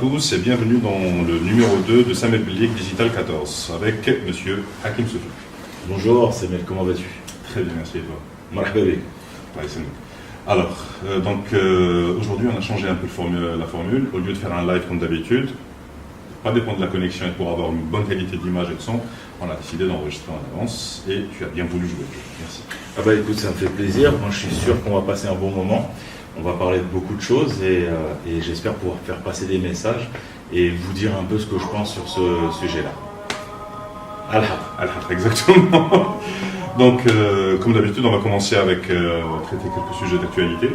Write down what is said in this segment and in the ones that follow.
tous et bienvenue dans le numéro 2 de Samel Belliek Digital 14 avec monsieur Hakim Soufi. Bonjour Samel, comment vas-tu? Très bien, merci et toi? Marhaba bik. Ouais, c'est nous. Alors, aujourd'hui on a changé un peu la formule. Au lieu de faire un live comme d'habitude, pas dépendre de la connexion et pour avoir une bonne qualité d'image et de son, on a décidé d'enregistrer en avance et tu as bien voulu jouer. Merci. Ah bah écoute, ça me fait plaisir. Moi je suis sûr qu'on va passer un bon moment. On va parler de beaucoup de choses et j'espère pouvoir faire passer des messages et vous dire un peu ce que je pense sur ce sujet-là. Al-Haq, exactement. Donc, comme d'habitude, on va commencer avec traiter quelques sujets d'actualité.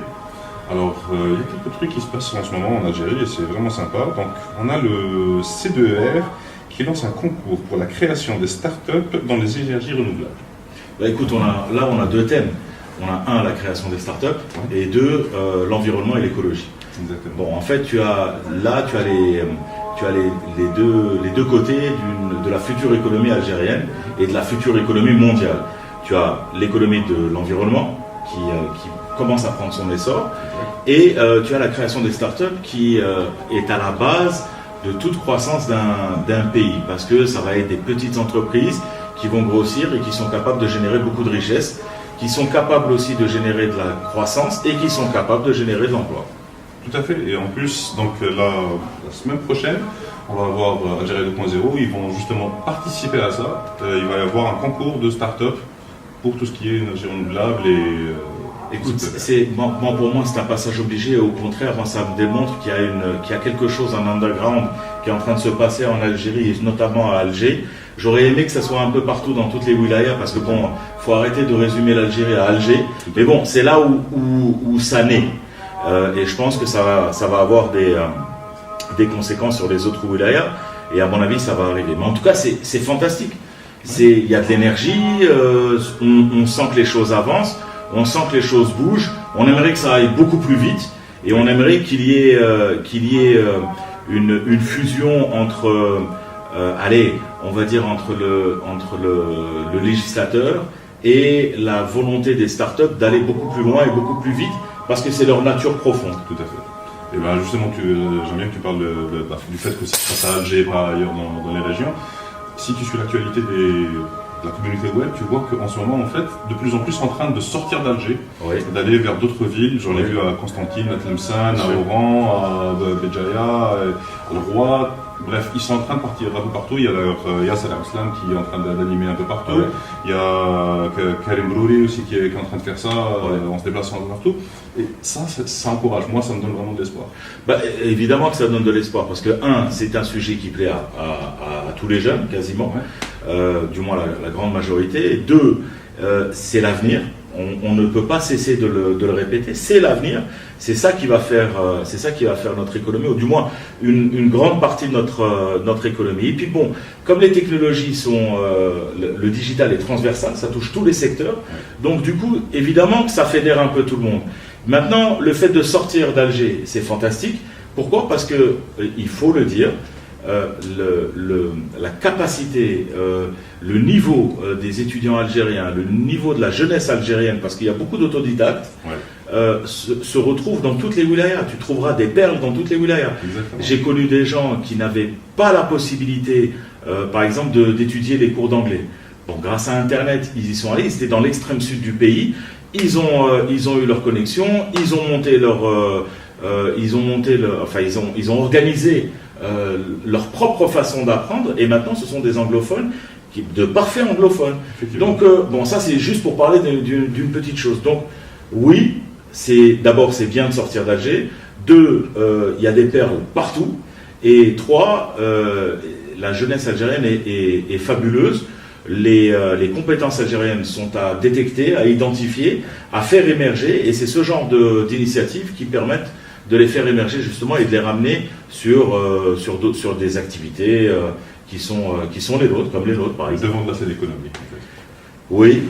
Alors, il y a quelques trucs qui se passent en ce moment en Algérie et c'est vraiment sympa. Donc, on a le C2R qui lance un concours pour la création des startups dans les énergies renouvelables. Bah écoute, on a deux thèmes. On a un, la création des startups, et deux, l'environnement et l'écologie. Exactement. Bon, en fait, tu as les deux côtés de la future économie algérienne et de la future économie mondiale. Tu as l'économie de l'environnement qui commence à prendre son essor, et tu as la création des startups qui est à la base de toute croissance d'un pays, parce que ça va être des petites entreprises qui vont grossir et qui sont capables de générer beaucoup de richesses, qui sont capables aussi de générer de la croissance et qui sont capables de générer de l'emploi. Tout à fait. Et en plus, donc la semaine prochaine, on va avoir Algérie 2.0. Ils vont justement participer à ça. Il va y avoir un concours de start-up pour tout ce qui est énergie renouvelable et... Écoute, pour moi, c'est un passage obligé. Au contraire, ça me démontre qu'il y a quelque chose en underground qui est en train de se passer en Algérie, et notamment à Alger. J'aurais aimé que ça soit un peu partout dans toutes les wilayas, parce que bon, faut arrêter de résumer l'Algérie à Alger. Mais bon, c'est là où ça naît. Et je pense que ça va avoir des conséquences sur les autres wilayas. Et à mon avis, ça va arriver. Mais en tout cas, c'est fantastique. Il y a de l'énergie, on sent que les choses avancent. On sent que les choses bougent, on aimerait que ça aille beaucoup plus vite et on aimerait qu'il y ait une fusion entre, on va dire entre le législateur et la volonté des startups d'aller beaucoup plus loin et beaucoup plus vite parce que c'est leur nature profonde. Tout à fait. Et bien justement, j'aime bien que tu parles du fait que ça se passe à Alger et pas ailleurs dans les régions. Si tu suis l'actualité de la communauté web, tu vois qu'en ce moment, en fait, de plus en plus en train de sortir d'Alger, d'aller vers d'autres villes. J'en ai vu à Constantine, à Tlemcen, à Oran, à Béjaïa, à Le Roi. Bref, ils sont en train de partir un peu partout. Il y a Yasser Al-Islam qui est en train d'animer un peu partout. Il y a Karim Brouri aussi qui est en train de faire ça en se déplaçant un peu partout. Et ça encourage. Moi, ça me donne vraiment de l'espoir. Bah, évidemment que ça donne de l'espoir parce que, c'est un sujet qui plaît à tous les jeunes, quasiment. Du moins la grande majorité. Et deux, c'est l'avenir. On ne peut pas cesser de le répéter. C'est l'avenir. C'est ça qui va faire notre économie, ou du moins une grande partie de notre économie. Et puis bon, comme les technologies sont, le digital est transversal, ça touche tous les secteurs. Donc du coup, évidemment que ça fédère un peu tout le monde. Maintenant, le fait de sortir d'Alger, c'est fantastique. Pourquoi? Parce que il faut le dire. La capacité, le niveau des étudiants algériens, le niveau de la jeunesse algérienne, parce qu'il y a beaucoup d'autodidactes, se retrouve dans toutes les wilayas. Tu trouveras des perles dans toutes les wilayas. J'ai connu des gens qui n'avaient pas la possibilité, par exemple, d'étudier les cours d'anglais. Bon, grâce à Internet, ils y sont allés, ils étaient dans l'extrême sud du pays, ils ont eu leur connexion, ils ont organisé leur propre façon d'apprendre, et maintenant ce sont des anglophones, de parfaits anglophones. Donc ça c'est juste pour parler d'une petite chose. Donc oui, d'abord c'est bien de sortir d'Alger, deux, il y a des perles partout, et trois, la jeunesse algérienne est fabuleuse. Les compétences algériennes sont à détecter, à identifier, à faire émerger, et c'est ce genre d'initiatives qui permettent de les faire émerger justement et de les ramener sur des activités qui sont les nôtres, comme les nôtres par exemple. Devant de la scène économique en fait. Oui,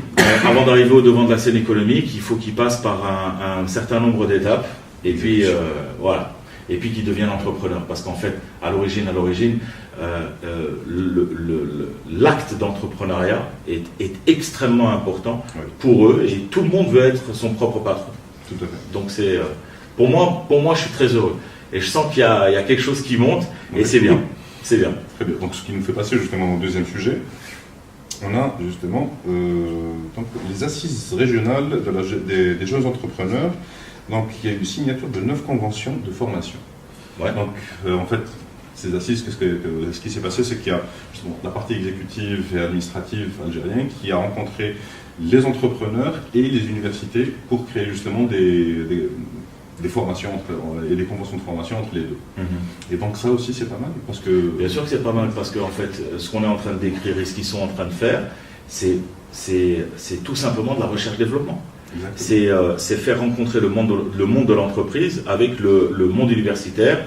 avant d'arriver au devant de la scène économique, il faut qu'ils passent par un certain nombre d'étapes et puis voilà. Et puis qu'ils deviennent entrepreneurs, parce qu'en fait, à l'origine, l'acte d'entrepreneuriat est extrêmement important pour eux, et tout le monde veut être son propre patron. Tout à fait. Donc pour moi, je suis très heureux. et je sens qu'il y a quelque chose qui monte, et c'est bien. C'est bien. Très bien. Donc, ce qui nous fait passer justement au deuxième sujet, on a justement donc, les assises régionales des jeunes entrepreneurs. Donc, il y a eu une signature de 9 conventions de formation. Ouais. Donc, en fait, ces assises, ce qui s'est passé, c'est qu'il y a justement la partie exécutive et administrative algérienne qui a rencontré les entrepreneurs et les universités pour créer justement des formations et des conventions de formation entre les deux. Et donc ça aussi c'est pas mal parce que... Bien sûr que c'est pas mal parce que en fait, ce qu'on est en train de décrire et ce qu'ils sont en train de faire, c'est tout simplement de la recherche-développement. C'est faire rencontrer le monde de l'entreprise avec le monde universitaire,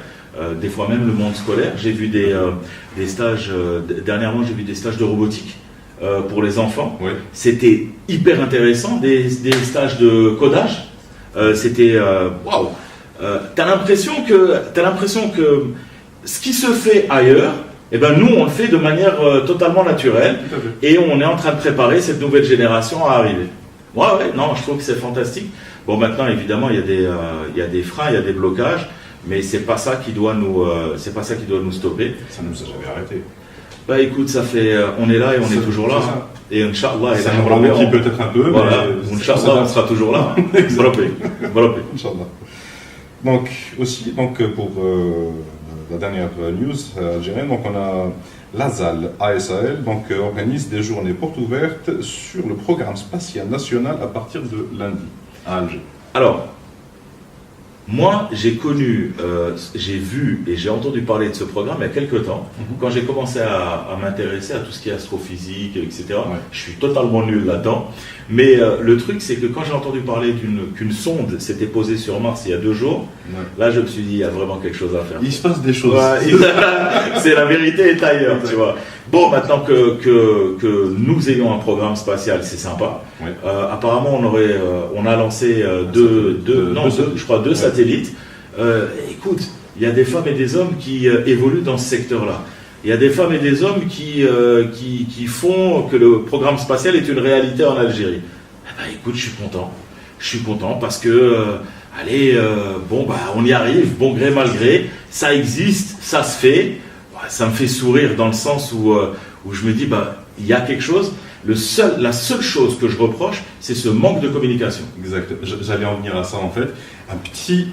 des fois même le monde scolaire. J'ai vu des stages, dernièrement j'ai vu des stages de robotique pour les enfants. Ouais. C'était hyper intéressant, des stages de codage. C'était waouh. T'as l'impression que ce qui se fait ailleurs, eh ben nous on le fait de manière totalement naturelle et on est en train de préparer cette nouvelle génération à arriver. Ouais, non, je trouve que c'est fantastique. Bon, maintenant évidemment il y a des freins, il y a des blocages, mais c'est pas ça qui doit nous stopper. Ça nous a jamais arrêté. Bah écoute, ça fait, on est là et on est toujours là. Et Inch'Allah, ça nous ralentit peut-être un peu, voilà, mais Inch'Allah, on sera toujours là. Bravo. Inch'Allah. Donc, aussi, pour la dernière news algérienne, donc on a l'ASAL, ASAL, donc organise des journées portes ouvertes sur le programme spatial national à partir de lundi à Alger. Alors, moi, j'ai vu et j'ai entendu parler de ce programme il y a quelques temps, quand j'ai commencé à m'intéresser à tout ce qui est astrophysique, etc. Ouais. Je suis totalement nul là-dedans. Mais le truc, c'est que quand j'ai entendu parler qu'une sonde s'était posée sur Mars il y a 2 jours, là, je me suis dit, il y a vraiment quelque chose à faire. Il se passe des choses. Ouais, c'est la vérité est ailleurs, tu vois. Bon, maintenant que nous ayons un programme spatial, c'est sympa. Ouais. Apparemment, on a lancé deux satellites. Écoute, il y a des femmes et des hommes qui évoluent dans ce secteur-là. Il y a des femmes et des hommes qui font que le programme spatial est une réalité en Algérie. Eh ben, écoute, je suis content parce que, on y arrive, bon gré, mal gré. Ça existe, ça se fait. Ça me fait sourire dans le sens où je me dis, il y a quelque chose. La seule chose que je reproche, c'est ce manque de communication. Exact. J'allais en venir à ça en fait. Un petit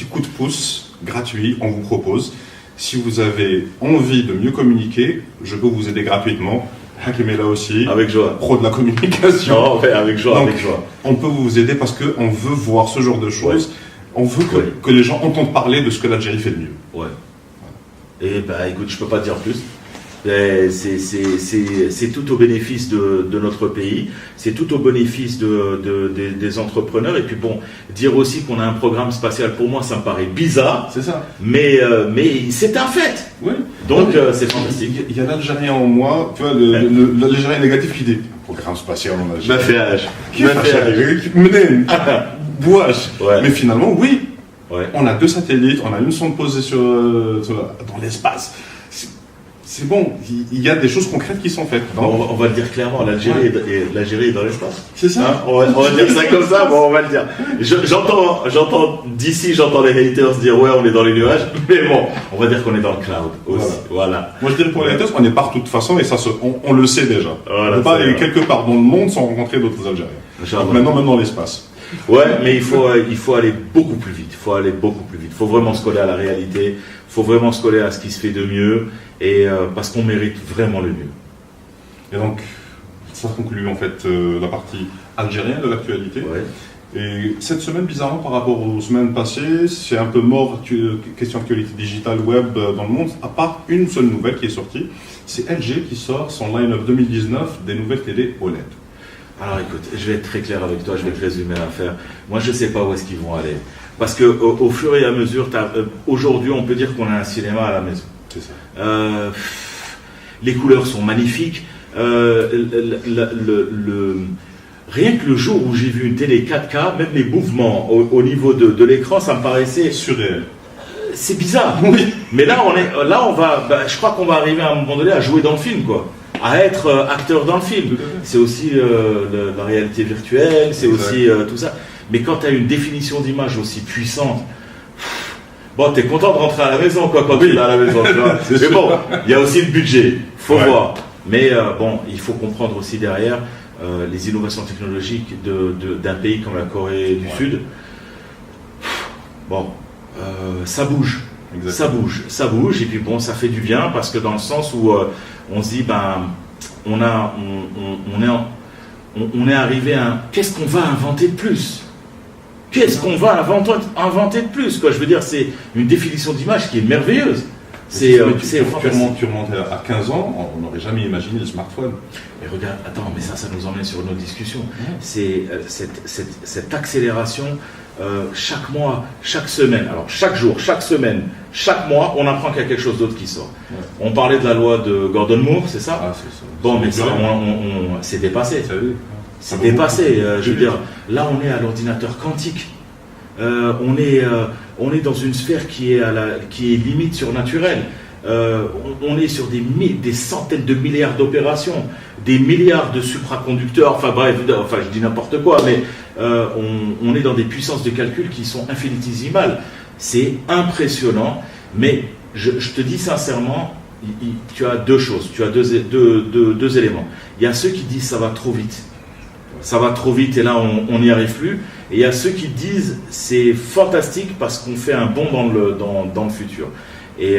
coup de pouce gratuit, on vous propose. Si vous avez envie de mieux communiquer, je peux vous aider gratuitement. Hakim est là aussi. Avec joie. Pro de la communication. Non, ouais, avec joie, donc, avec joie. On peut vous aider parce qu'on veut voir ce genre de choses. Ouais. On veut que les gens entendent parler de ce que l'Algérie fait de mieux. Ouais. Et écoute, je peux pas dire plus. C'est tout au bénéfice de notre pays, c'est tout au bénéfice des entrepreneurs. Et puis bon, dire aussi qu'on a un programme spatial, pour moi, ça me paraît bizarre. C'est ça. Mais c'est un fait. Oui. Donc c'est fantastique. Il y a l'Algérien en moi, tu vois, l'Algérien négatif qui dit programme spatial en Algérie. Qui menait bouage. Mais finalement, oui. Ouais. On a 2 satellites, on a une sonde posée dans l'espace. C'est bon, il y a des choses concrètes qui sont faites. On va le dire clairement, l'Algérie est dans l'espace. C'est ça. Hein, on va dire ça comme ça, bon, on va le dire. J'entends d'ici, j'entends les haters dire ouais, on est dans les nuages, mais bon, on va dire qu'on est dans le cloud aussi. Voilà. Moi je dirais pour les haters, on est partout de toute façon et ça on le sait déjà. Voilà, on ne peut pas aller quelque part dans le monde sans rencontrer d'autres Algériens. Donc maintenant, même dans l'espace. Ouais, mais il faut aller beaucoup plus vite. Il faut vraiment se coller à la réalité. Il faut vraiment se coller à ce qui se fait de mieux. Et parce qu'on mérite vraiment le mieux. Et donc, ça conclut en fait la partie algérienne de l'actualité. Ouais. Et cette semaine, bizarrement, par rapport aux semaines passées, c'est un peu mort, question actualité digitale web dans le monde, à part une seule nouvelle qui est sortie. C'est LG qui sort son line-up 2019 des nouvelles télé OLED. Alors écoute, je vais être très clair avec toi, je vais te résumer l'affaire. Moi, je ne sais pas où est-ce qu'ils vont aller. Parce qu'au fur et à mesure, aujourd'hui, on peut dire qu'on a un cinéma à la maison. C'est ça. Les couleurs sont magnifiques. Rien que le jour où j'ai vu une télé 4K, même les mouvements au niveau de l'écran, ça me paraissait surréel. C'est bizarre. Oui. Mais là, je crois qu'on va arriver à un moment donné à jouer dans le film, quoi. À être acteur dans le film. C'est aussi la réalité virtuelle, c'est aussi tout ça. Mais quand tu as une définition d'image aussi puissante, Bon, t'es content de rentrer à la maison, quoi, quand tu es à la maison. Tu vois. Mais bon, il y a aussi le budget, faut voir. Mais bon, il faut comprendre aussi derrière les innovations technologiques d'un pays comme la Corée du Sud. Bon, ça bouge. Exactement. Ça bouge, et puis bon, ça fait du bien, parce que dans le sens où on se dit, ben, on est arrivé à qu'est-ce qu'on va inventer de plus? Qu'est-ce qu'on va inventer de plus, quoi? Je veux dire, c'est une définition d'image qui est merveilleuse. Tu remontes à 15 ans, on n'aurait jamais imaginé le smartphone. Mais regarde, attends, mais ça nous emmène sur une autre discussion. C'est cette accélération, chaque mois, chaque semaine, alors chaque jour, chaque semaine, chaque mois, on apprend qu'il y a quelque chose d'autre qui sort. On parlait de la loi de Gordon Moore, c'est ça? Ah, c'est ça. Bon, mais ça, c'est dépassé. C'est dépassé. Je veux dire, là, on est à l'ordinateur quantique. On est dans une sphère qui est limite surnaturelle. On est sur des centaines de milliards d'opérations, des milliards de supraconducteurs. Enfin bref, je dis n'importe quoi, mais on est dans des puissances de calcul qui sont infinitésimales. C'est impressionnant. Mais je te dis sincèrement, tu as deux choses, tu as deux éléments. Il y a ceux qui disent ça va trop vite. Ça va trop vite et là on n'y arrive plus. Et il y a ceux qui disent c'est fantastique parce qu'on fait un bond dans le futur. Et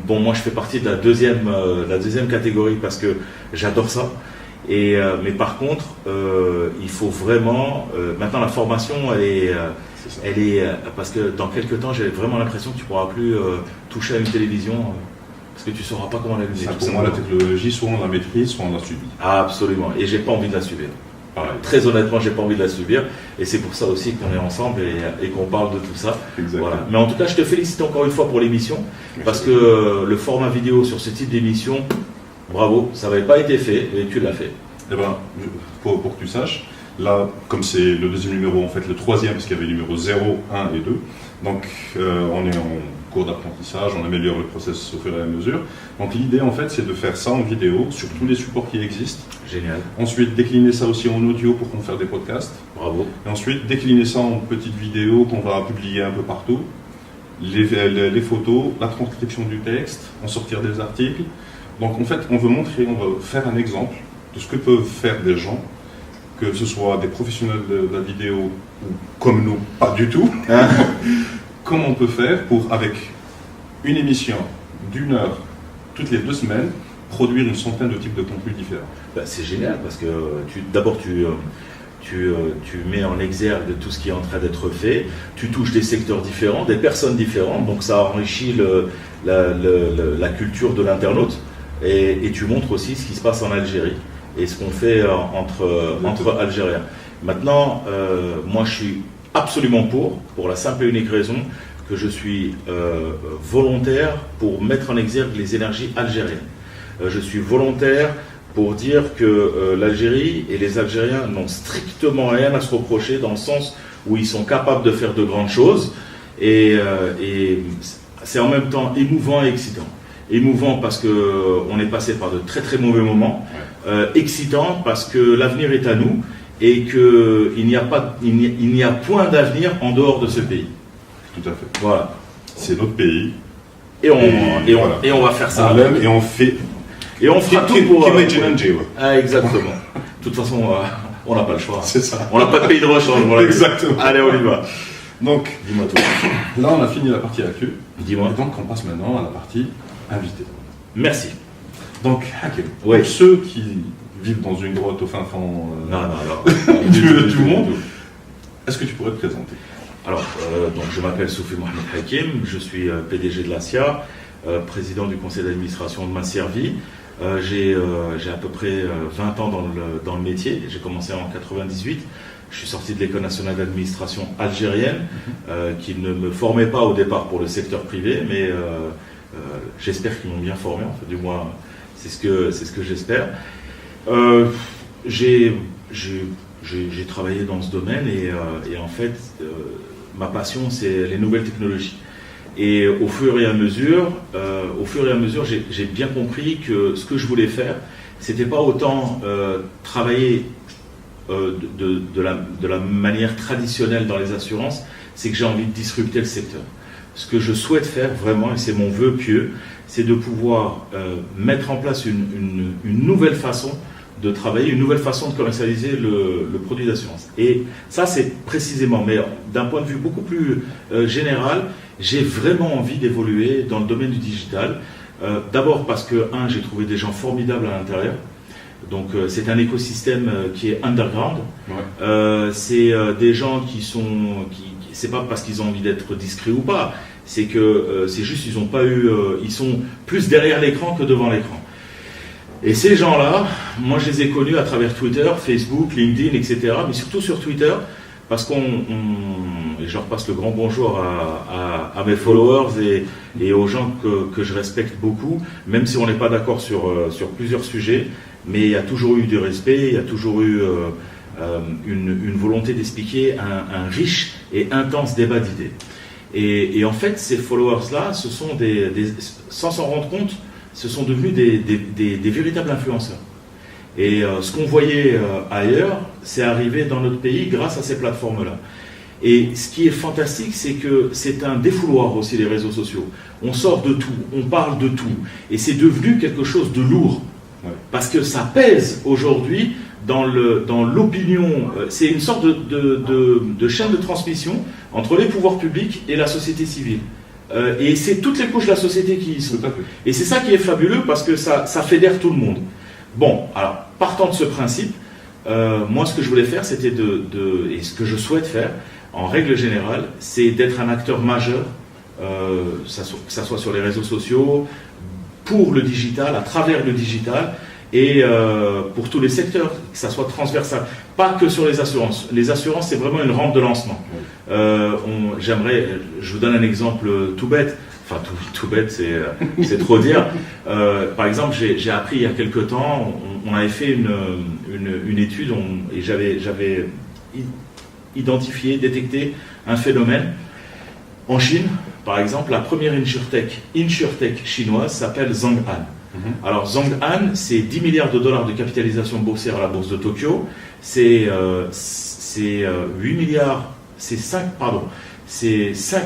bon, moi je fais partie de la deuxième catégorie parce que j'adore ça. Mais par contre, il faut vraiment maintenant la formation elle est parce que dans quelques temps j'ai vraiment l'impression que tu pourras plus toucher à une télévision. Parce que tu ne sauras pas comment l'allumer. Pour moi, la technologie, soit on la maîtrise, soit on la subit. Absolument. Et j'ai pas envie de la subir. Très honnêtement, j'ai pas envie de la subir. Et c'est pour ça aussi qu'on est ensemble et qu'on parle de tout ça. Voilà. Mais en tout cas, je te félicite encore une fois pour l'émission. Parce que le format vidéo sur ce type d'émission, bravo, ça n'avait pas été fait et tu l'as fait. Eh ben, pour que tu saches, là, comme c'est le deuxième numéro, en fait, le troisième, parce qu'il y avait le numéro 0, 1 et 2. Donc, on est en cours d'apprentissage, on améliore le process au fur et à mesure. Donc l'idée en fait c'est de faire ça en vidéo sur tous les supports qui existent. Génial. Ensuite décliner ça aussi en audio pour qu'on fasse des podcasts. Bravo. Et ensuite décliner ça en petites vidéos qu'on va publier un peu partout. Les photos, la transcription du texte, en sortir des articles. Donc en fait on veut montrer, on va faire un exemple de ce que peuvent faire des gens, que ce soit des professionnels de la vidéo ou comme nous, pas du tout. Comment on peut faire pour, avec une émission d'1 heure toutes les 2 semaines, produire une centaine de types de contenus différents. C'est génial parce que d'abord tu mets en exergue tout ce qui est en train d'être fait, tu touches des secteurs différents, des personnes différentes, donc ça enrichit la culture de l'internaute et tu montres aussi ce qui se passe en Algérie et ce qu'on fait entre Algériens. Maintenant, moi je suis absolument pour la simple et unique raison que je suis volontaire pour mettre en exergue les énergies algériennes. Je suis volontaire pour dire que l'Algérie et les Algériens n'ont strictement rien à se reprocher dans le sens où ils sont capables de faire de grandes choses et c'est en même temps émouvant et excitant. Émouvant parce qu'on est passé par de très très mauvais moments, excitant parce que l'avenir est à nous et qu'il n'y a point d'avenir en dehors de ce pays. Tout à fait. Voilà. C'est notre pays. Et on va faire ça. Et on fait. Et on fera tout pour. Exactement. De toute façon, on n'a pas le choix. C'est ça. On n'a pas de pays de rechange. Voilà. Exactement. Allez, on y va. Donc, dis-moi tout. Là, on a fini la partie actu. Dis-moi. Et donc, on passe maintenant à la partie invité. Merci. Donc, Hakim. Oui. Pour ceux qui vivent dans une grotte au fin fond du monde, est-ce que tu pourrais te présenter? Alors, donc je m'appelle Soufi Mohamed Hakim, je suis PDG de l'ASIA, président du conseil d'administration de Masservi. J'ai à peu près 20 ans dans le métier. J'ai commencé en 98. Je suis sorti de l'école nationale d'administration algérienne, qui ne me formait pas au départ pour le secteur privé, mais j'espère qu'ils m'ont bien formé. Enfin, du moins, c'est ce que j'espère. J'ai travaillé dans ce domaine et en fait, ma passion, c'est les nouvelles technologies. Et au fur et à mesure, j'ai bien compris que ce que je voulais faire, c'était pas autant travailler de la manière traditionnelle dans les assurances, c'est que j'ai envie de disrupter le secteur. ce que je souhaite faire vraiment, et c'est mon vœu pieux, c'est de pouvoir mettre en place une nouvelle façon de travailler, une nouvelle façon de commercialiser le produit d'assurance. Et ça, c'est précisément, mais d'un point de vue beaucoup plus général, j'ai vraiment envie d'évoluer dans le domaine du digital. D'abord parce que, j'ai trouvé des gens formidables à l'intérieur. Donc c'est un écosystème qui est underground. Ouais. C'est des gens c'est pas parce qu'ils ont envie d'être discrets ou pas, c'est que c'est juste ils ont pas eu, ils sont plus derrière l'écran que devant l'écran. Et ces gens-là, moi je les ai connus à travers Twitter, Facebook, LinkedIn, etc. Mais surtout sur Twitter, parce et je leur passe le grand bonjour à mes followers et aux gens que je respecte beaucoup, même si on n'est pas d'accord sur plusieurs sujets, mais il y a toujours eu du respect, il y a toujours eu une volonté d'expliquer un riche et intense débat d'idées. Et en fait, ces followers-là, ce sont sans s'en rendre compte, ce sont devenus des véritables influenceurs. Et ce qu'on voyait ailleurs, c'est arrivé dans notre pays grâce à ces plateformes-là. Et ce qui est fantastique, c'est que c'est un défouloir aussi, les réseaux sociaux. On sort de tout, on parle de tout. Et c'est devenu quelque chose de lourd. Parce que ça pèse aujourd'hui dans l'opinion. C'est une sorte de chaîne de transmission entre les pouvoirs publics et la société civile. Et c'est toutes les couches de la société qui y sont. Et c'est ça qui est fabuleux parce que ça fédère tout le monde. Bon, alors, partant de ce principe, moi ce que je voulais faire, c'était et ce que je souhaite faire, en règle générale, c'est d'être un acteur majeur, que ça soit sur les réseaux sociaux, pour le digital, à travers le digital, et pour tous les secteurs, que ça soit transversal. Pas que sur les assurances. Les assurances, c'est vraiment une rampe de lancement. Je vous donne un exemple tout bête, enfin tout bête, c'est trop dire. Par exemple, j'ai appris il y a quelque temps, on avait fait une étude, et j'avais identifié, détecté un phénomène. En Chine, par exemple, la première insurtech chinoise s'appelle Zhong'an. Alors Zhong'an, c'est 10 milliards de dollars de capitalisation boursière à la bourse de Tokyo, c'est 5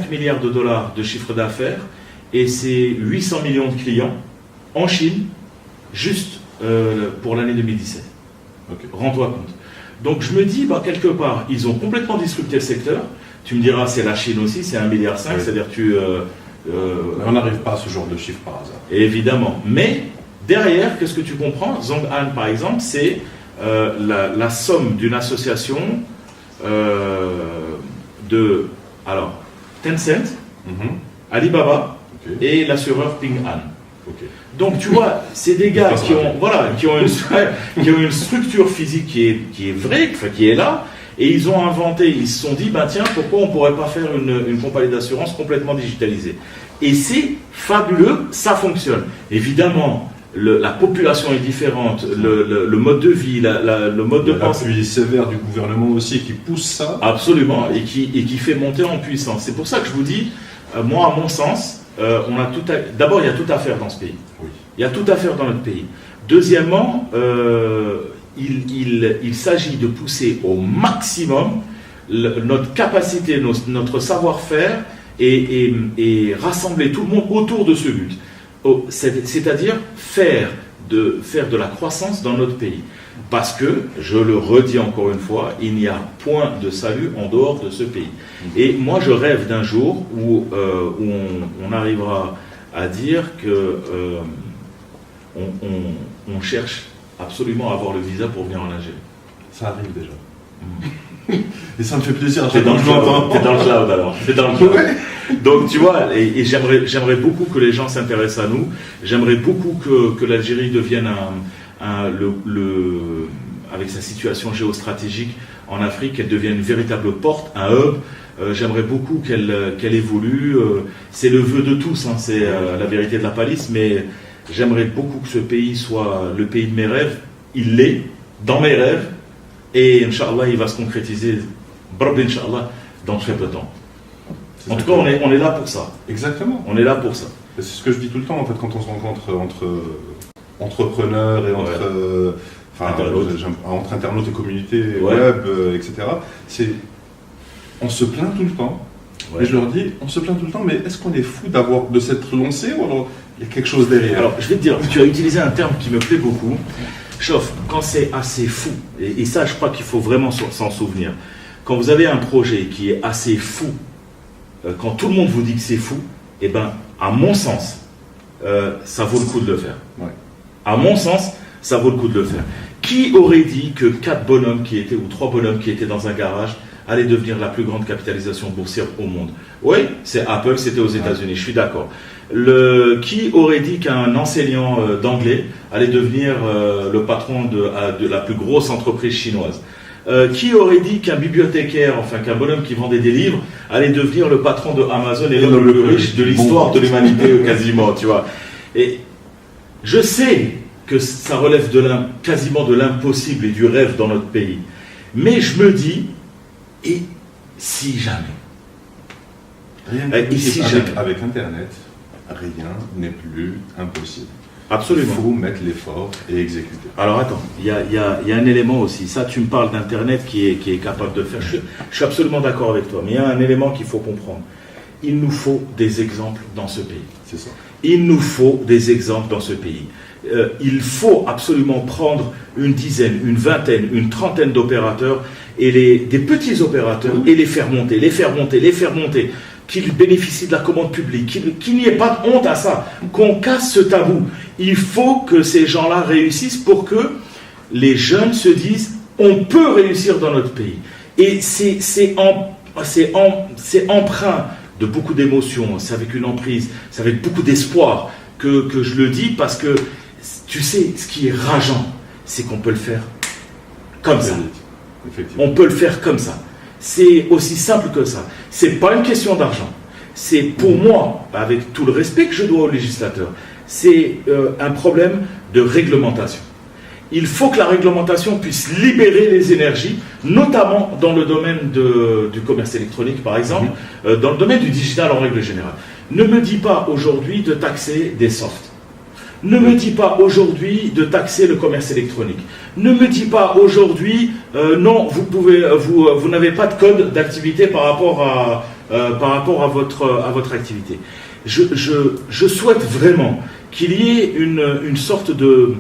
milliards de dollars de chiffre d'affaires et c'est 800 millions de clients en Chine, juste pour l'année 2017. Okay. Rends-toi compte. Donc je me dis, quelque part, ils ont complètement disrupté le secteur. Tu me diras, c'est la Chine aussi, c'est 1,5 milliard, oui. C'est-à-dire on n'arrive pas à ce genre de chiffre par hasard. Évidemment. Mais derrière, qu'est-ce que tu comprends? Zhong'an, par exemple, c'est la somme d'une association Tencent, Alibaba et l'assureur Ping An. Donc tu vois, c'est des gars qui ont une structure physique qui est vraie, qui est là. Et ils ont inventé, ils se sont dit, tiens, pourquoi on ne pourrait pas faire une compagnie d'assurance complètement digitalisée? Et c'est fabuleux, ça fonctionne. Évidemment, la population est différente, le mode de vie, le mode de pensée. L'appui sévère du gouvernement aussi qui pousse ça. Absolument, et qui fait monter en puissance. C'est pour ça que je vous dis, moi, à mon sens, d'abord, il y a tout à faire dans ce pays. Oui. Il y a tout à faire dans notre pays. Deuxièmement, il s'agit de pousser au maximum notre capacité, notre savoir-faire et rassembler tout le monde autour de ce but. C'est-à-dire faire de la croissance dans notre pays. Parce que, je le redis encore une fois, il n'y a point de salut en dehors de ce pays. Et moi, je rêve d'un jour où on arrivera à dire que on cherche absolument à avoir le visa pour venir en Algérie. Ça arrive déjà. Et ça me fait plaisir. T'es dans le cloud alors. T'es dans le cloud. Ouais. Donc tu vois, et j'aimerais beaucoup que les gens s'intéressent à nous. J'aimerais beaucoup que l'Algérie devienne avec sa situation géostratégique en Afrique, qu'elle devienne une véritable porte, un hub. J'aimerais beaucoup qu'elle évolue. C'est le vœu de tous, c'est la vérité de la palisse, mais j'aimerais beaucoup que ce pays soit le pays de mes rêves. Il l'est, dans mes rêves. Et Inch'Allah, il va se concrétiser, Inch'Allah, dans très peu de temps. En tout cas, on est là pour ça. Exactement. On est là pour ça. C'est ce que je dis tout le temps, en fait, quand on se rencontre entre entrepreneurs et entre internautes et communautés web, etc. On se plaint tout le temps Et je leur dis, on se plaint tout le temps, mais est-ce qu'on est fou de s'être lancé ou alors il y a quelque chose derrière? Alors, je vais te dire, tu as utilisé un terme qui me plaît beaucoup. Chauffe, quand c'est assez fou, et ça, je crois qu'il faut vraiment s'en souvenir. Quand vous avez un projet qui est assez fou, quand tout le monde vous dit que c'est fou, eh ben, à mon sens, ça vaut le coup de le faire. Ouais. À mon sens, ça vaut le coup de le faire. Qui aurait dit que 4 bonhommes qui étaient, ou 3 bonhommes qui étaient dans un garage, allaient devenir la plus grande capitalisation boursière au monde? Oui, c'est Apple, c'était aux États-Unis, je suis d'accord. Qui aurait dit qu'un enseignant d'anglais allait devenir le patron de la plus grosse entreprise chinoise? Qui aurait dit qu'un bibliothécaire, enfin qu'un bonhomme qui vendait des livres, allait devenir le patron de Amazon et l'homme le plus riche de l'histoire de l'humanité quasiment, tu vois? Et je sais que ça relève quasiment de l'impossible et du rêve dans notre pays. Mais je me dis, et si jamais? Avec Internet, rien n'est plus impossible. Absolument. Il faut mettre l'effort et exécuter. Alors attends, il y a un élément aussi. Ça, tu me parles d'Internet qui est capable de le faire. Je suis absolument d'accord avec toi. Mais il y a un élément qu'il faut comprendre. Il nous faut des exemples dans ce pays. C'est ça. Il nous faut des exemples dans ce pays. Il faut absolument prendre une dizaine, une vingtaine, une trentaine d'opérateurs et des petits opérateurs et les faire monter, qu'ils bénéficient de la commande publique, qu'il n'y ait pas de honte à ça, qu'on casse ce tabou. Il faut que ces gens-là réussissent pour que les jeunes se disent on peut réussir dans notre pays. Et c'est empreint de beaucoup d'émotions, c'est avec une emprise, c'est avec beaucoup d'espoir que je le dis, parce que tu sais, ce qui est rageant, c'est qu'on peut le faire comme ça. On peut le faire comme ça. C'est aussi simple que ça. C'est pas une question d'argent. C'est pour moi, avec tout le respect que je dois aux législateurs, c'est un problème de réglementation. Il faut que la réglementation puisse libérer les énergies, notamment dans le domaine du commerce électronique, par exemple, dans le domaine du digital en règle générale. Ne me dis pas aujourd'hui de taxer des softs. Ne me dis pas aujourd'hui de taxer le commerce électronique. Ne me dis pas aujourd'hui, non, vous n'avez pas de code d'activité par rapport à votre activité. Je souhaite vraiment qu'il y ait une sorte de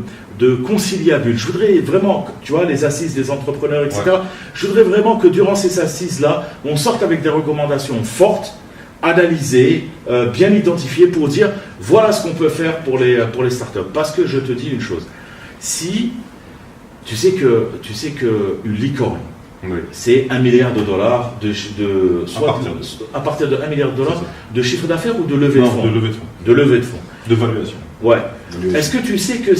conciliabule. Je voudrais vraiment, tu vois, les assises des entrepreneurs, etc. Ouais. Je voudrais vraiment que durant ces assises-là, on sorte avec des recommandations fortes, analysées, bien identifiées, pour dire voilà ce qu'on peut faire pour les startups. Parce que je te dis une chose, si tu sais que une licorne, oui, c'est $1 milliard à partir de $1 milliard de chiffre d'affaires ou de levée de fonds? De levée de fonds. De valuation. Ouais. Est-ce que tu sais que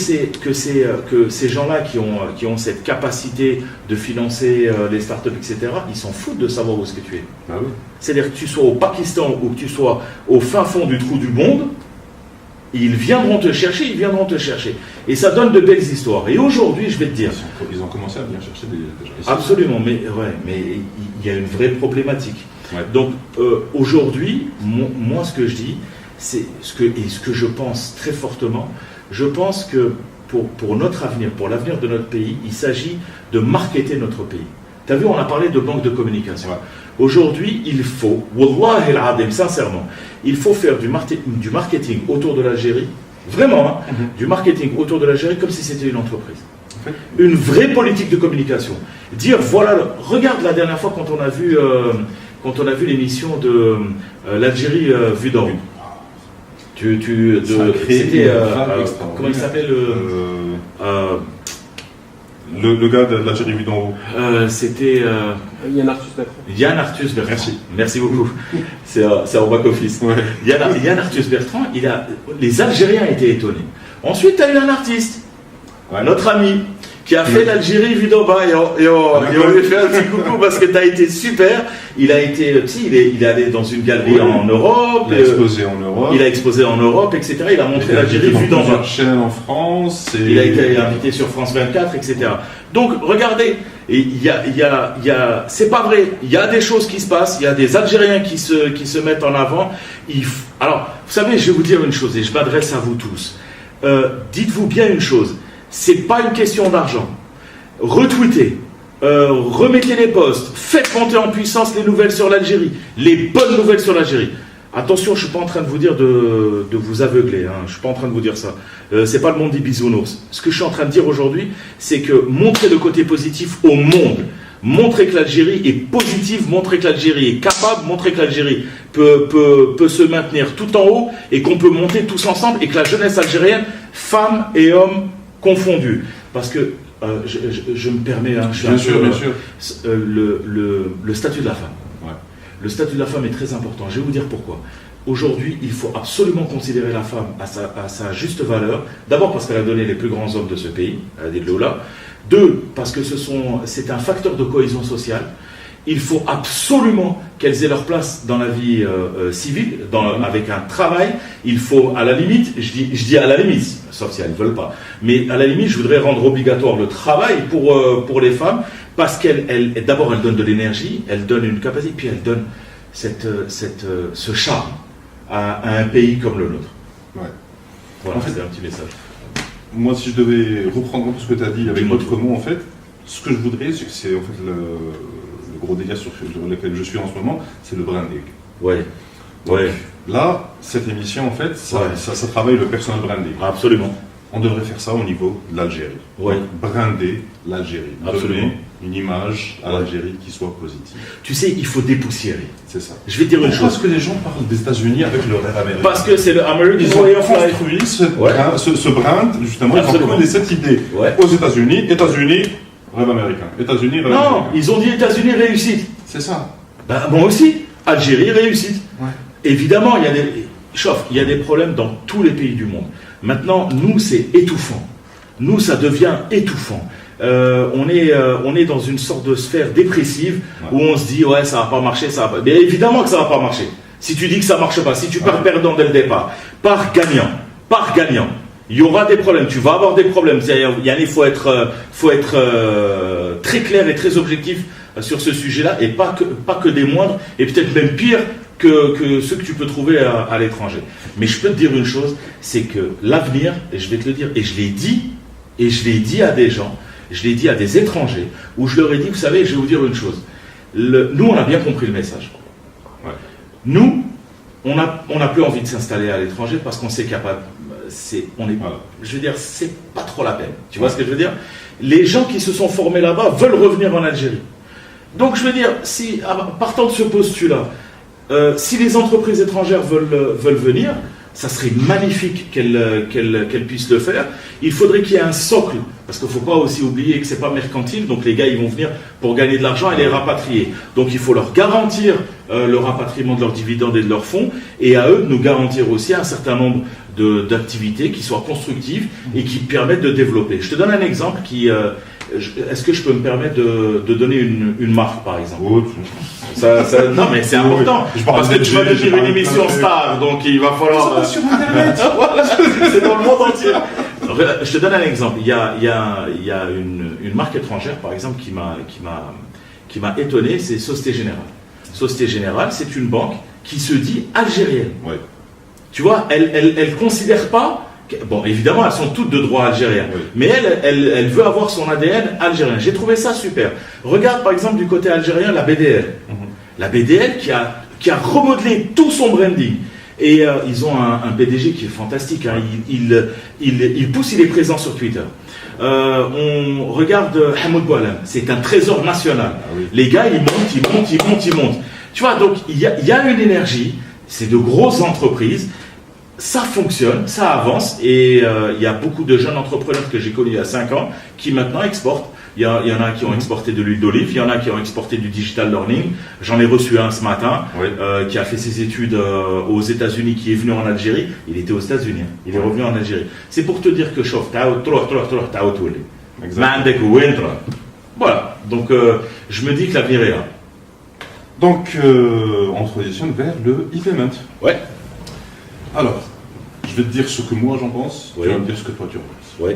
ces gens-là qui ont cette capacité de financer les startups, etc., ils s'en foutent de savoir où est-ce que tu es? Ah oui. C'est-à-dire que tu sois au Pakistan ou que tu sois au fin fond du trou du monde, ils viendront te chercher, Et ça donne de belles histoires. Et aujourd'hui, je vais te dire... Ils ont commencé à venir chercher des gens. Absolument, mais il y a une vraie problématique. Ouais. Donc, aujourd'hui, moi, ce que je dis, c'est ce que je pense très fortement, je pense que pour notre avenir, pour l'avenir de notre pays, il s'agit de marketer notre pays. Tu as vu, on a parlé de banque de communication. Ouais. Aujourd'hui, il faut, Wallah el-Adim, sincèrement, il faut faire du marketing autour de l'Algérie, vraiment, hein, du marketing autour de l'Algérie comme si c'était une entreprise. Une vraie politique de communication. Dire, voilà, regarde la dernière fois quand on a vu l'émission de l'Algérie vue d'en haut. C'était comment il s'appelle le gars de l'Algérie vue d'en haut. C'était Yann Arthus Bertrand. Merci beaucoup. C'est en back-office. Ouais. Yann Arthus Bertrand, les Algériens étaient étonnés. Ensuite, tu as eu un artiste, notre ami, qui a fait l'Algérie vue d'en bas, et on lui fait un petit coucou parce que tu as été super. Il a été, il est allé dans une galerie en Europe. Il a exposé en Europe. Etc. Il a montré l'Algérie vue d'en bas. Chaîne en France. Il a été invité sur France 24, etc. Donc, regardez, c'est pas vrai. Il y a des choses qui se passent. Il y a des Algériens qui se mettent en avant. Alors, vous savez, je vais vous dire une chose, et je m'adresse à vous tous. Dites-vous bien une chose. C'est pas une question d'argent. Retweetez, remettez les postes, faites monter en puissance les nouvelles sur l'Algérie, les bonnes nouvelles sur l'Algérie. Attention, je ne suis pas en train de vous dire de vous aveugler, hein. Je ne suis pas en train de vous dire ça. C'est pas le monde des bisounours. Ce que je suis en train de dire aujourd'hui, c'est que montrer le côté positif au monde, montrer que l'Algérie est positive, montrer que l'Algérie est capable, montrer que l'Algérie peut se maintenir tout en haut et qu'on peut monter tous ensemble et que la jeunesse algérienne, femmes et hommes confondus. Parce que, je me permets, hein, je suis bien sûr. Le statut de la femme. Ouais. Le statut de la femme est très important. Je vais vous dire pourquoi. Aujourd'hui, il faut absolument considérer la femme à sa juste valeur. D'abord parce qu'elle a donné les plus grands hommes de ce pays, elle a dit Lola. Deux, parce que c'est un facteur de cohésion sociale. Il faut absolument qu'elles aient leur place dans la vie civile, avec un travail. Il faut, à la limite, je dis à la limite, sauf si elles ne veulent pas, mais à la limite, je voudrais rendre obligatoire le travail pour les femmes, parce d'abord, elles donnent de l'énergie, elles donnent une capacité, puis elles donnent ce charme à un pays comme le nôtre. Ouais. Voilà, en fait, c'est un petit message. Moi, si je devais reprendre un peu ce que tu as dit avec d'autres mots, en fait, ce que je voudrais, c'est en fait le gros dégât sur lequel je suis en ce moment, c'est le branding. Ouais. Donc, ouais. Là, cette émission, en fait, ça travaille le personal branding. Absolument. On devrait faire ça au niveau de l'Algérie. Ouais. Brander l'Algérie. Absolument. Donner une image à l'Algérie qui soit positive. Tu sais, il faut dépoussiérer. C'est ça. Je vais te dire une Pourquoi chose. est-ce que les gens parlent des États-Unis avec le rêve américain? Parce que c'est le American Ils ont Way of Life. construit ce brand, justement, ils ont Absolument. trouvé cette idée. Ouais. Aux États-Unis, rêve américain. États-Unis, rêve Non, américain. ils ont dit États-Unis réussite. C'est ça. Ben, moi aussi, Algérie réussite. Ouais. Évidemment, il y a des problèmes dans tous les pays du monde. Maintenant, nous, c'est étouffant. Nous, ça devient étouffant. On est dans une sorte de sphère dépressive où on se dit, ouais, ça va pas marcher, ça va pas. Mais évidemment que ça va pas marcher. Si tu dis que ça marche pas, si tu pars perdant dès le départ, pars gagnant. Il y aura des problèmes, tu vas avoir des problèmes. Il faut être très clair et très objectif sur ce sujet-là, et pas que des moindres, et peut-être même pire que ceux que tu peux trouver à l'étranger. Mais je peux te dire une chose, c'est que l'avenir, et je vais te le dire, et je l'ai dit à des gens, je l'ai dit à des étrangers, où je leur ai dit, vous savez, je vais vous dire une chose, nous on a bien compris le message. Ouais. Nous, on n'a plus envie de s'installer à l'étranger parce qu'on sait capable. Je veux dire, c'est pas trop la peine. Tu vois ce que je veux dire? Les gens qui se sont formés là-bas veulent revenir en Algérie. Donc je veux dire, si, partant de ce postulat, si les entreprises étrangères veulent venir, ça serait magnifique qu'elles puissent le faire. Il faudrait qu'il y ait un socle, parce qu'il ne faut pas aussi oublier que ce n'est pas mercantile, donc les gars ils vont venir pour gagner de l'argent et les rapatrier. Donc il faut leur garantir le rapatriement de leurs dividendes et de leurs fonds, et à eux de nous garantir aussi un certain nombre d'activités qui soient constructives et qui permettent de développer. Je te donne un exemple est-ce que je peux me permettre de donner une marque, par exemple? Non, mais c'est important. Parce que tu vas devenir une émission star, donc il va falloir... sur Internet. Voilà, c'est dans le monde entier. Je te donne un exemple. Il y a une marque étrangère, par exemple, qui m'a étonné, c'est Société Générale. Société Générale, c'est une banque qui se dit algérienne. Ouais. Tu vois, elle considère pas... Bon, évidemment, elles sont toutes de droit algérien, oui. Mais elle veut avoir son ADN algérien. J'ai trouvé ça super. Regarde, par exemple, du côté algérien, la BDL. La BDL qui a remodelé tout son branding. Et ils ont un PDG qui est fantastique. Hein. Il pousse, il est présent sur Twitter. On regarde Hamoud Boualem. C'est un trésor national. Ah, oui. Les gars, ils montent. Tu vois, donc, il y a une énergie. C'est de grosses entreprises. Ça fonctionne, ça avance, et il y a beaucoup de jeunes entrepreneurs que j'ai connus il y a 5 ans qui maintenant exportent. Il y en a qui ont exporté de l'huile d'olive, il y en a qui ont exporté du digital learning. J'en ai reçu un ce matin qui a fait ses études aux États-Unis, qui est venu en Algérie. Il était aux États-Unis, il est revenu en Algérie. C'est pour te dire que voilà, donc je me dis que l'avenir est là. Donc on se positionne vers le e-payment. Ouais. Alors, je vais te dire ce que moi j'en pense, tu vas me dire ce que toi tu en penses. Oui.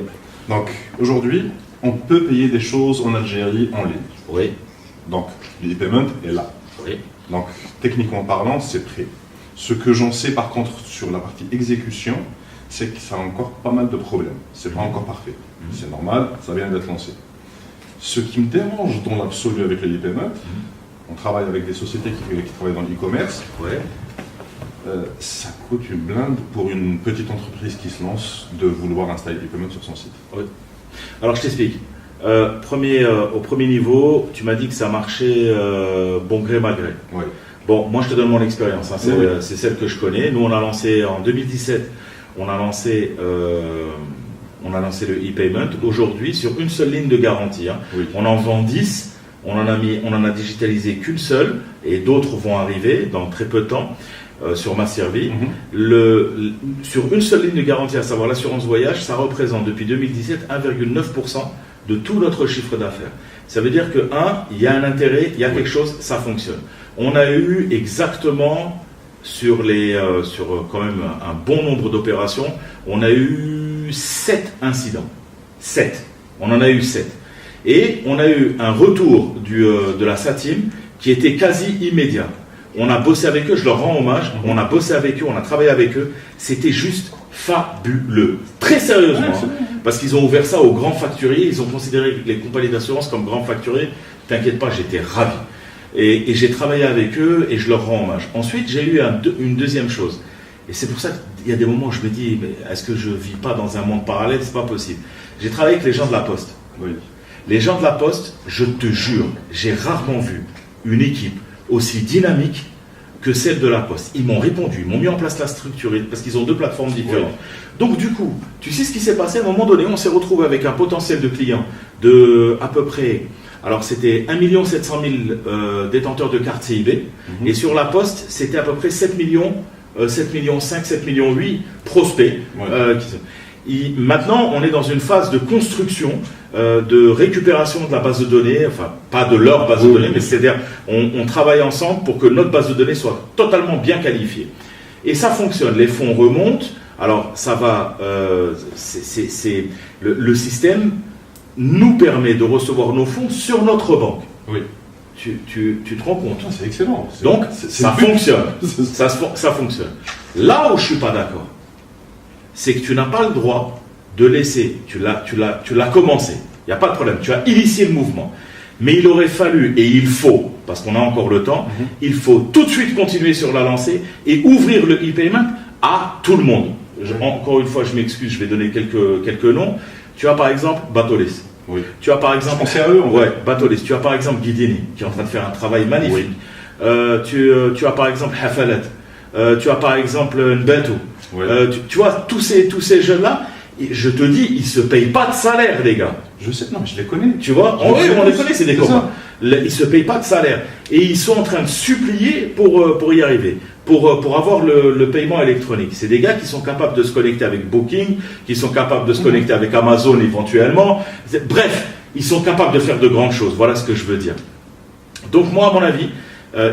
Donc, aujourd'hui, on peut payer des choses en Algérie en ligne. Oui. Donc, l'e-payment est là. Oui. Donc, techniquement parlant, c'est prêt. Ce que j'en sais par contre sur la partie exécution, c'est que ça a encore pas mal de problèmes. C'est pas encore parfait. C'est normal, ça vient d'être lancé. Ce qui me dérange dans l'absolu avec les e-payment, on travaille avec des sociétés qui travaillent dans l'e-commerce. Ouais. Ça coûte une blinde pour une petite entreprise qui se lance de vouloir installer l'e-payment sur son site. Ouais. Alors je t'explique. Au premier niveau, tu m'as dit que ça marchait bon gré mal gré. Ouais. Bon, moi je te donne mon expérience, hein, Oui. c'est celle que je connais. Nous on a lancé en 2017, on a lancé le e-payment. Aujourd'hui, sur une seule ligne de garantie, hein. Oui. On en vend 10, on en a digitalisé qu'une seule, et d'autres vont arriver dans très peu de temps. Sur Ma Servie, sur une seule ligne de garantie, à savoir l'assurance voyage, ça représente depuis 2017 1,9% de tout notre chiffre d'affaires. Ça veut dire que, il y a un intérêt, il y a quelque chose, ça fonctionne. On a eu exactement sur quand même un bon nombre d'opérations, on a eu 7 incidents. 7. On en a eu 7. Et on a eu un retour de la SATIM qui était quasi immédiat. On a bossé avec eux, je leur rends hommage, on a bossé avec eux, on a travaillé avec eux, c'était juste fabuleux, très sérieusement, parce qu'ils ont ouvert ça aux grands facturiers, ils ont considéré les compagnies d'assurance comme grands facturiers, t'inquiète pas, j'étais ravi. Et j'ai travaillé avec eux et je leur rends hommage. Ensuite, j'ai eu une deuxième chose, et c'est pour ça qu'il y a des moments où je me dis, mais est-ce que je ne vis pas dans un monde parallèle? C'est pas possible. J'ai travaillé avec les gens de la Poste. Oui. Les gens de la Poste, je te jure, j'ai rarement vu une équipe aussi dynamique que celle de la Poste. Ils m'ont répondu, ils m'ont mis en place la structure, parce qu'ils ont deux plateformes différentes. Oui. Donc du coup, tu sais ce qui s'est passé? À un moment donné, on s'est retrouvé avec un potentiel de clients de à peu près, alors c'était 1 700 000 détenteurs de carte CIB, et sur la Poste, c'était à peu près 7 millions, 7 millions 5, 7 millions 8 prospects. Ouais. Maintenant, on est dans une phase de construction, de récupération de la base de données, enfin, pas de leur base de données, mais c'est-à-dire, on travaille ensemble pour que notre base de données soit totalement bien qualifiée. Et ça fonctionne, les fonds remontent, alors ça va, le système nous permet de recevoir nos fonds sur notre banque. Oui. Tu te rends compte? C'est excellent. Donc, ça fonctionne. Ça fonctionne. Là où je ne suis pas d'accord, c'est que tu n'as pas le droit de laisser, tu l'as commencé, il n'y a pas de problème, tu as initié le mouvement, mais il aurait fallu, et il faut, parce qu'on a encore le temps, il faut tout de suite continuer sur la lancée et ouvrir le e-payment à tout le monde. Encore une fois, je m'excuse, je vais donner quelques noms. Tu as par exemple Batolis. Oui. Tu as par exemple... Batolis. Tu as par exemple Guidini, qui est en train de faire un travail magnifique. Oui. Tu as par exemple Hafalat. Tu as par exemple Nbetou. Oui. Tu vois, tous ces jeunes-là, je te dis, ils ne se payent pas de salaire, les gars. Je sais, non, mais je les connais. Tu vois, on les connaît, c'est des copains. Ils ne se payent pas de salaire. Et ils sont en train de supplier pour y arriver, pour avoir le paiement électronique. C'est des gars qui sont capables de se connecter avec Booking, qui sont capables de se connecter avec Amazon éventuellement. Bref, ils sont capables de faire de grandes choses. Voilà ce que je veux dire. Donc moi, à mon avis,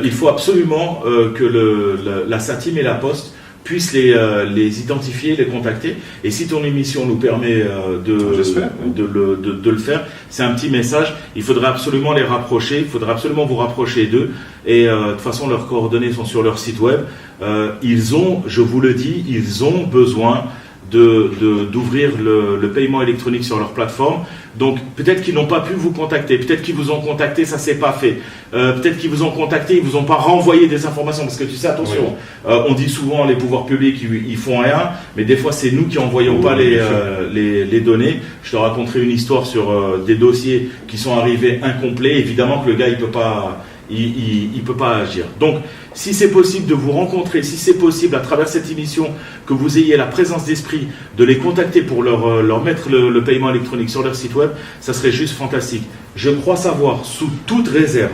il faut absolument que la SATIM et la Poste puissent les identifier, les contacter. Et si ton émission nous permet de le faire, c'est un petit message. Il faudrait absolument les rapprocher, il faudrait absolument vous rapprocher d'eux. Et de toute façon, leurs coordonnées sont sur leur site web. Ils ont, je vous le dis, ils ont besoin d'ouvrir le paiement électronique sur leur plateforme. Donc peut-être qu'ils n'ont pas pu vous contacter, peut-être qu'ils vous ont contacté, ça s'est pas fait, peut-être qu'ils vous ont contacté, ils vous ont pas renvoyé des informations, parce que tu sais, attention, on dit souvent les pouvoirs publics ils font rien, mais des fois c'est nous qui envoyons pas les données. Je te raconterai une histoire sur des dossiers qui sont arrivés incomplets. Évidemment que le gars il peut pas agir. Donc si c'est possible de vous rencontrer, si c'est possible à travers cette émission que vous ayez la présence d'esprit de les contacter pour leur mettre le paiement électronique sur leur site web, ça serait juste fantastique. Je crois savoir sous toute réserve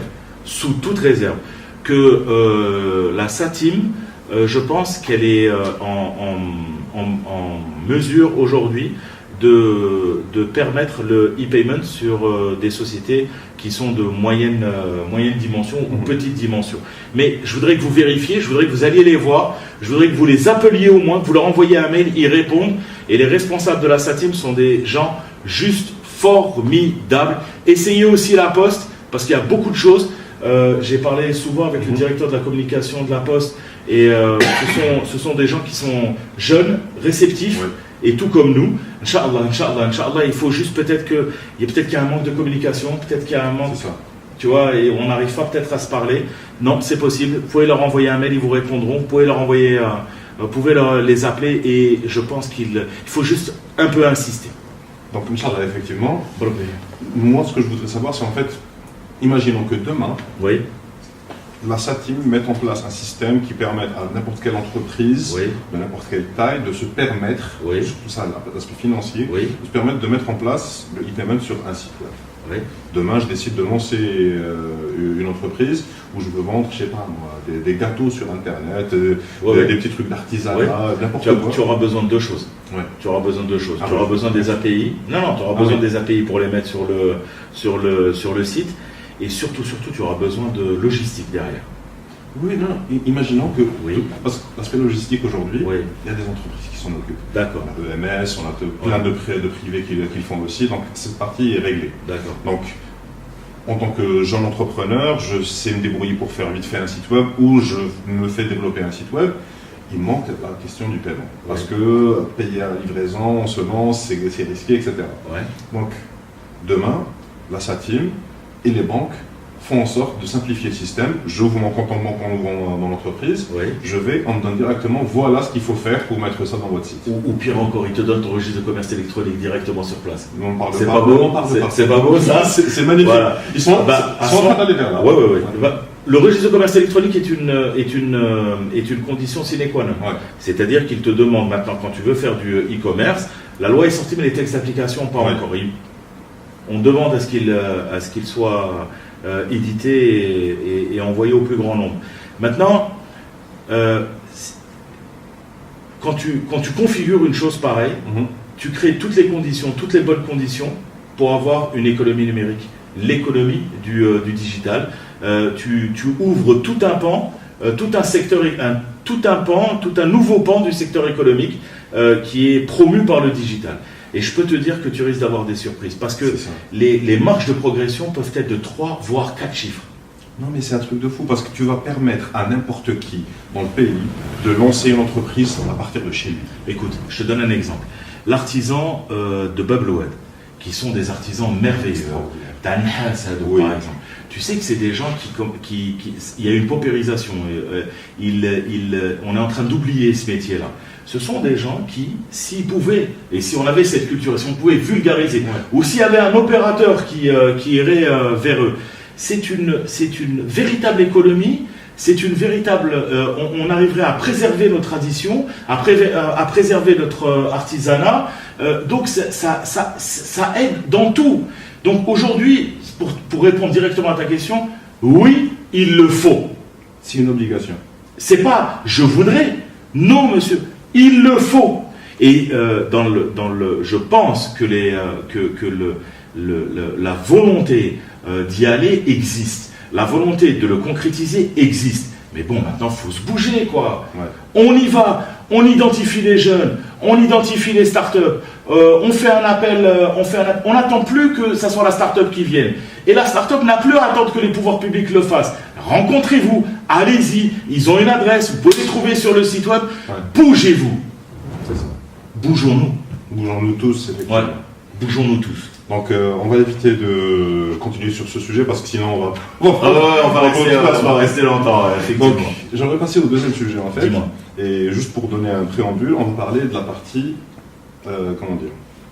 que la SATIM, je pense qu'elle est en mesure aujourd'hui de permettre le e-payment sur des sociétés qui sont de moyenne dimension ou petite dimension. Mais je voudrais que vous vérifiez, je voudrais que vous alliez les voir, je voudrais que vous les appeliez au moins, que vous leur envoyiez un mail, ils répondent. Et les responsables de la SATIM sont des gens juste formidables. Essayez aussi la Poste, parce qu'il y a beaucoup de choses. J'ai parlé souvent avec le directeur de la communication de la Poste, et ce sont des gens qui sont jeunes, réceptifs, et tout comme nous, Inch'Allah, il faut juste peut-être qu'il y a un manque de communication, peut-être qu'il y a un manque, tu vois, et on n'arrive pas peut-être à se parler. Non, c'est possible. Vous pouvez leur envoyer un mail, ils vous répondront. Vous pouvez leur envoyer, vous pouvez les appeler, et je pense qu'il faut juste un peu insister. Donc, Inch'Allah, effectivement, moi, ce que je voudrais savoir, c'est en fait, imaginons que demain, oui, la SATIM mette en place un système qui permette à n'importe quelle entreprise, oui, de n'importe quelle taille, de se permettre, oui, surtout ça, l'aspect financier, oui, de se permettre de mettre en place le e-payment sur un site web. oui. Demain, je décide de lancer une entreprise où je veux vendre, je sais pas moi, des gâteaux sur Internet, des petits trucs d'artisanat, n'importe quoi. Tu auras besoin de deux choses. Ouais. Tu auras besoin de deux choses. Ah, tu auras besoin des API. Non, tu auras besoin des API pour les mettre sur le site. Et surtout, tu auras besoin de logistique derrière. Oui, non, imaginons que, oui, parce que l'aspect logistique aujourd'hui, oui, il y a des entreprises qui s'en occupent. D'accord. On a EMS, on a plein de privés qui le font aussi, donc cette partie est réglée. D'accord. Donc, en tant que jeune entrepreneur, je sais me débrouiller pour faire vite fait un site web ou je me fais développer un site web. Il manque la question du paiement. Parce que payer à la livraison, en semence, c'est risqué, etc. Ouais. Donc, demain, la SATIM et les banques font en sorte de simplifier le système. J'ouvre mon compte en banque en ouvrant mon entreprise. Oui. Je vais, on me donne directement, voilà ce qu'il faut faire pour mettre ça dans votre site. Ou pire encore, ils te donnent ton registre de commerce électronique directement sur place. C'est pas beau, c'est pas beau ça. C'est magnifique. Voilà. Ils sont en train d'aller vers là. Oui. Le registre de commerce électronique est une condition sine qua non. Ouais. C'est-à-dire qu'il te demande maintenant, quand tu veux faire du e-commerce, la loi est sortie mais les textes d'application pas encore. On demande à ce qu'il soit édité et envoyé au plus grand nombre. Maintenant, quand tu configures une chose pareille, tu crées toutes les conditions, toutes les bonnes conditions pour avoir une économie numérique, l'économie du digital. Tu ouvres tout un pan, tout un secteur, tout un nouveau pan du secteur économique qui est promu par le digital. Et je peux te dire que tu risques d'avoir des surprises parce que les marges de progression peuvent être de 3 voire 4 chiffres. Non mais c'est un truc de fou parce que tu vas permettre à n'importe qui dans le pays de lancer une entreprise à partir de chez lui. Écoute, je te donne un exemple. L'artisan de Babloued, qui sont des artisans merveilleux. Tanhas, par exemple. Tu sais que c'est des gens qui il y a une paupérisation. On est en train d'oublier ce métier-là. Ce sont des gens qui, s'ils pouvaient, et si on avait cette culture, si on pouvait vulgariser, ou s'il y avait un opérateur qui irait vers eux, c'est une véritable économie, c'est une véritable... on arriverait à préserver nos traditions, à préserver notre artisanat, donc ça aide dans tout. Donc aujourd'hui, pour répondre directement à ta question, oui, il le faut. C'est une obligation. C'est pas « je voudrais », non monsieur, il le faut. Et je pense que la volonté d'y aller existe. La volonté de le concrétiser existe. Mais bon, maintenant, il faut se bouger, quoi. Ouais. On y va, on identifie les jeunes, on identifie les startups, on fait un appel, on n'attend plus que ça soit la startup qui vienne. Et la startup n'a plus à attendre que les pouvoirs publics le fassent. Rencontrez-vous, allez-y, ils ont une adresse, vous pouvez les trouver sur le site web. Ouais. Bougez-vous. C'est ça. Bougeons-nous. Bougeons-nous tous, effectivement. Ouais. Bougeons-nous tous. Donc on va éviter de continuer sur ce sujet parce que sinon on va rester longtemps. Effectivement. Donc j'aimerais passer au deuxième sujet en fait. Dis-moi. Et juste pour donner un préambule, on va parler de la partie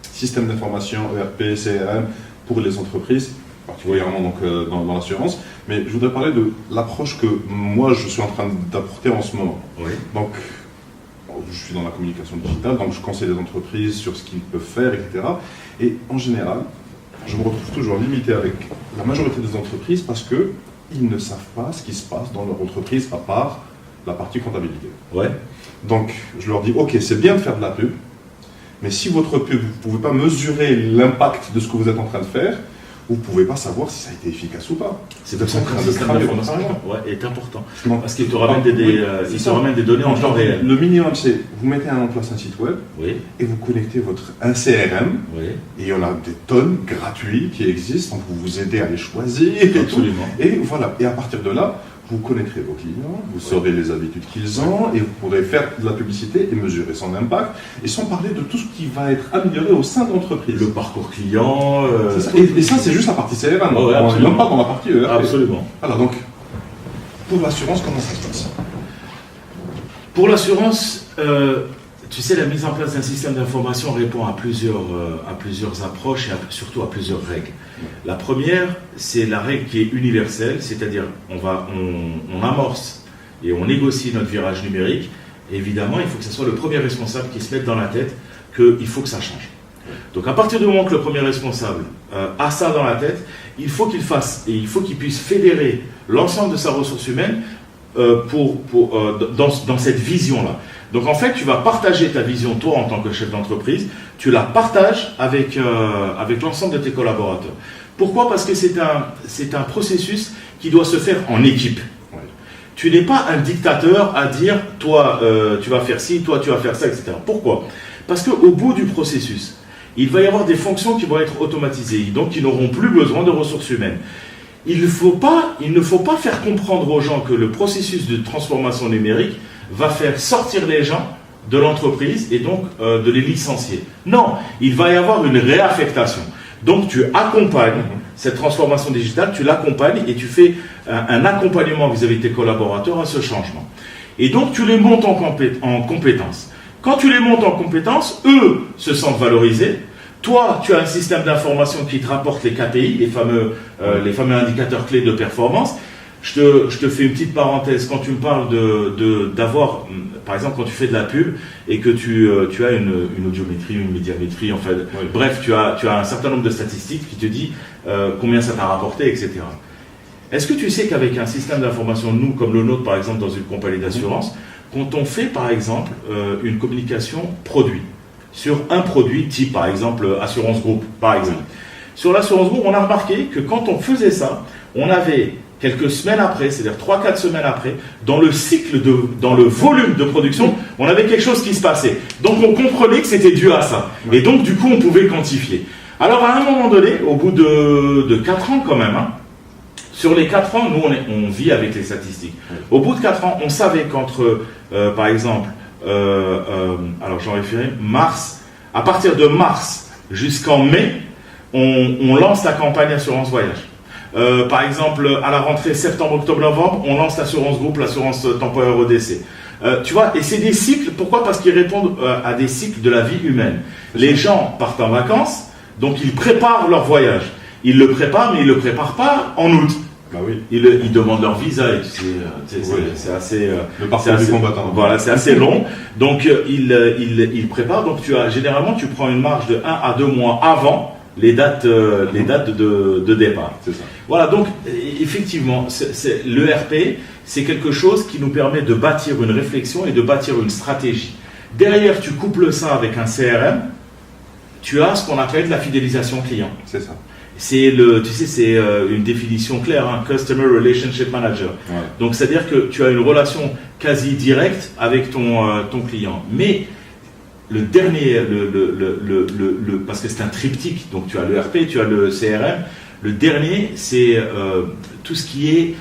système d'information, ERP, CRM pour les entreprises, particulièrement donc, dans l'assurance. Mais je voudrais parler de l'approche que moi je suis en train d'apporter en ce moment. Oui. Donc je suis dans la communication digitale, donc je conseille les entreprises sur ce qu'ils peuvent faire, etc. Et en général, je me retrouve toujours limité avec la majorité des entreprises parce qu'ils ne savent pas ce qui se passe dans leur entreprise à part la partie comptabilité. Ouais. Donc je leur dis, ok, c'est bien de faire de la pub, mais si votre pub, vous ne pouvez pas mesurer l'impact de ce que vous êtes en train de faire, vous ne pouvez pas savoir si ça a été efficace ou pas. C'est pour ça que le système d'information est important. Parce qu'il te ramène des données en temps réel. Le minimum, c'est vous mettez en place un site web et vous connectez un CRM. Oui. Et il y en a des tonnes gratuits qui existent, donc vous vous aidez à les choisir. Absolument. Et voilà. Et à partir de là, vous connaîtrez vos clients, vous saurez les habitudes qu'ils ont et vous pourrez faire de la publicité et mesurer son impact, et sans parler de tout ce qui va être amélioré au sein de l'entreprise. Le parcours client. Et ça, c'est juste la partie CRM. Ouais, on n'est même pas dans la partie ERP. Absolument. Alors donc, pour l'assurance, comment ça se passe? Pour l'assurance, tu sais, la mise en place d'un système d'information répond à plusieurs approches et surtout à plusieurs règles. La première, c'est la règle qui est universelle, c'est-à-dire on amorce et on négocie notre virage numérique. Et évidemment, il faut que ce soit le premier responsable qui se mette dans la tête qu'il faut que ça change. Donc à partir du moment que le premier responsable a ça dans la tête, il faut qu'il fasse et il faut qu'il puisse fédérer l'ensemble de sa ressource humaine dans cette vision-là. Donc en fait, tu vas partager ta vision, toi, en tant que chef d'entreprise, tu la partages avec l'ensemble de tes collaborateurs. Pourquoi? Parce que c'est un processus qui doit se faire en équipe. Ouais. Tu n'es pas un dictateur à dire, toi, tu vas faire ci, toi, tu vas faire ça, etc. Pourquoi? Parce qu'au bout du processus, il va y avoir des fonctions qui vont être automatisées, donc qui n'auront plus besoin de ressources humaines. Il ne faut pas faire comprendre aux gens que le processus de transformation numérique va faire sortir les gens de l'entreprise et donc de les licencier. Non, il va y avoir une réaffectation. Donc tu accompagnes cette transformation digitale, tu l'accompagnes et tu fais un accompagnement vis-à-vis de tes collaborateurs à ce changement. Et donc tu les montes en compétences. Quand tu les montes en compétences, eux se sentent valorisés. Toi, tu as un système d'information qui te rapporte les KPI, les fameux indicateurs clés de performance. Je te fais une petite parenthèse. Quand tu me parles d'avoir, par exemple, quand tu fais de la pub et que tu as une audiométrie, une médiamétrie, en fait, oui. Bref, tu as un certain nombre de statistiques qui te dit combien ça t'a rapporté, etc. Est-ce que tu sais qu'avec un système d'information, nous, comme le nôtre, par exemple, dans une compagnie d'assurance, quand on fait, par exemple, une communication produit, sur un produit type, par exemple, Assurance Group, par exemple. Sur l'Assurance Group, on a remarqué que quand on faisait ça, on avait quelques semaines après, c'est-à-dire 3-4 semaines après, dans le volume de production, on avait quelque chose qui se passait. Donc on comprenait que c'était dû à ça. Et donc du coup, on pouvait quantifier. Alors à un moment donné, au bout de 4 ans quand même, sur les 4 ans, nous on vit avec les statistiques. Au bout de 4 ans, on savait qu'entre, par exemple, alors j'en référais, à partir de mars jusqu'en mai, on lance la campagne Assurance Voyage. Par exemple, à la rentrée septembre, octobre, novembre, on lance l'assurance groupe, l'assurance temporaire au décès. Tu vois, et c'est des cycles, pourquoi? Parce qu'ils répondent à des cycles de la vie humaine. Les gens partent en vacances, donc ils préparent leur voyage. Ils le préparent, mais ils ne le préparent pas en août. Bah oui. Ils demandent leur visa et c'est assez... le parcours du combattant. Voilà, c'est assez long. Donc ils préparent. Donc généralement, tu prends une marge de 1 à 2 mois avant les dates de départ. C'est ça. Voilà, donc effectivement, l'ERP, c'est quelque chose qui nous permet de bâtir une réflexion et de bâtir une stratégie. Derrière, tu couples ça avec un CRM, tu as ce qu'on appelle la fidélisation client. C'est ça. C'est une définition claire, Customer Relationship Manager. Ouais. Donc, c'est-à-dire que tu as une relation quasi directe avec ton client. Mais le dernier, parce que c'est un triptyque, donc tu as l'ERP, tu as le CRM. Le dernier, c'est tout ce qui est